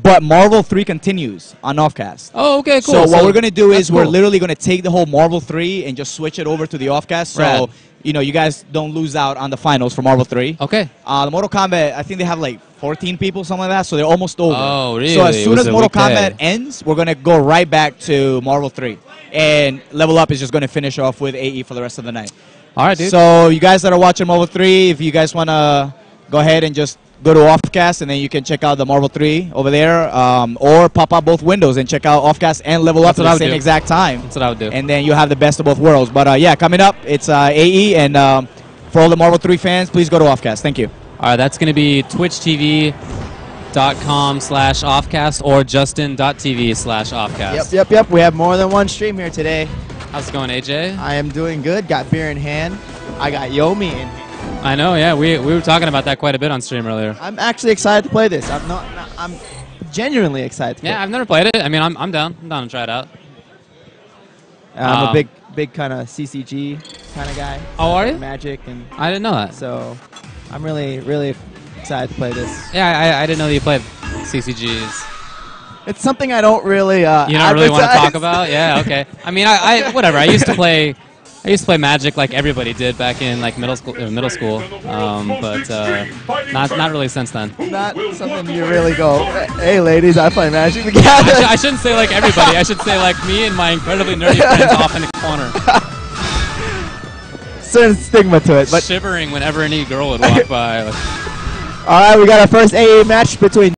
But Marvel 3 continues on Offcast. Oh, okay, cool. So what we're going to do is we're literally going to take the whole Marvel 3 and just switch it over to the Offcast. So, you guys don't lose out on the finals for Marvel 3. Okay. The Mortal Kombat, I think they have like 14 people, something like that. So they're almost over. Oh, really? So as soon as Mortal Kombat ends, we're going to go right back to Marvel 3. And Level Up is just going to finish off with AE for the rest of the night. All right, dude. So you guys that are watching Marvel 3, if you guys want to go ahead and just go to Offcast, and then you can check out the Marvel 3 over there, or pop up both windows and check out Offcast and Level Up at the same exact time. That's what I would do. And then you have the best of both worlds. But yeah, coming up, it's AE, and for all the Marvel 3 fans, please go to Offcast. Thank you. All right, that's going to be twitchtv.com/offcast or justin.tv/offcast. Yep. We have more than one stream here today. How's it going, AJ? I am doing good. Got beer in hand. I got Yomi in hand. I know, yeah. We were talking about that quite a bit on stream earlier. I'm actually excited to play this. I'm genuinely excited to play. Yeah, I've never played it. I mean, I'm down. I'm down to try it out. I'm a big kind of CCG kind of guy. Oh, are you? Magic, and I didn't know that. So I'm really excited to play this. Yeah, I didn't know that you played CCGs. It's something I don't really you don't really want to talk about? Yeah, okay. I mean, I whatever. I used to play Magic like everybody did back in like middle school, but not really since then. Not something you really go, hey ladies, I play Magic together. I shouldn't say like everybody. I should say like me and my incredibly nerdy friends off in the corner. Certain stigma to it, but shivering whenever any girl would walk by. All right, we got our first AA match between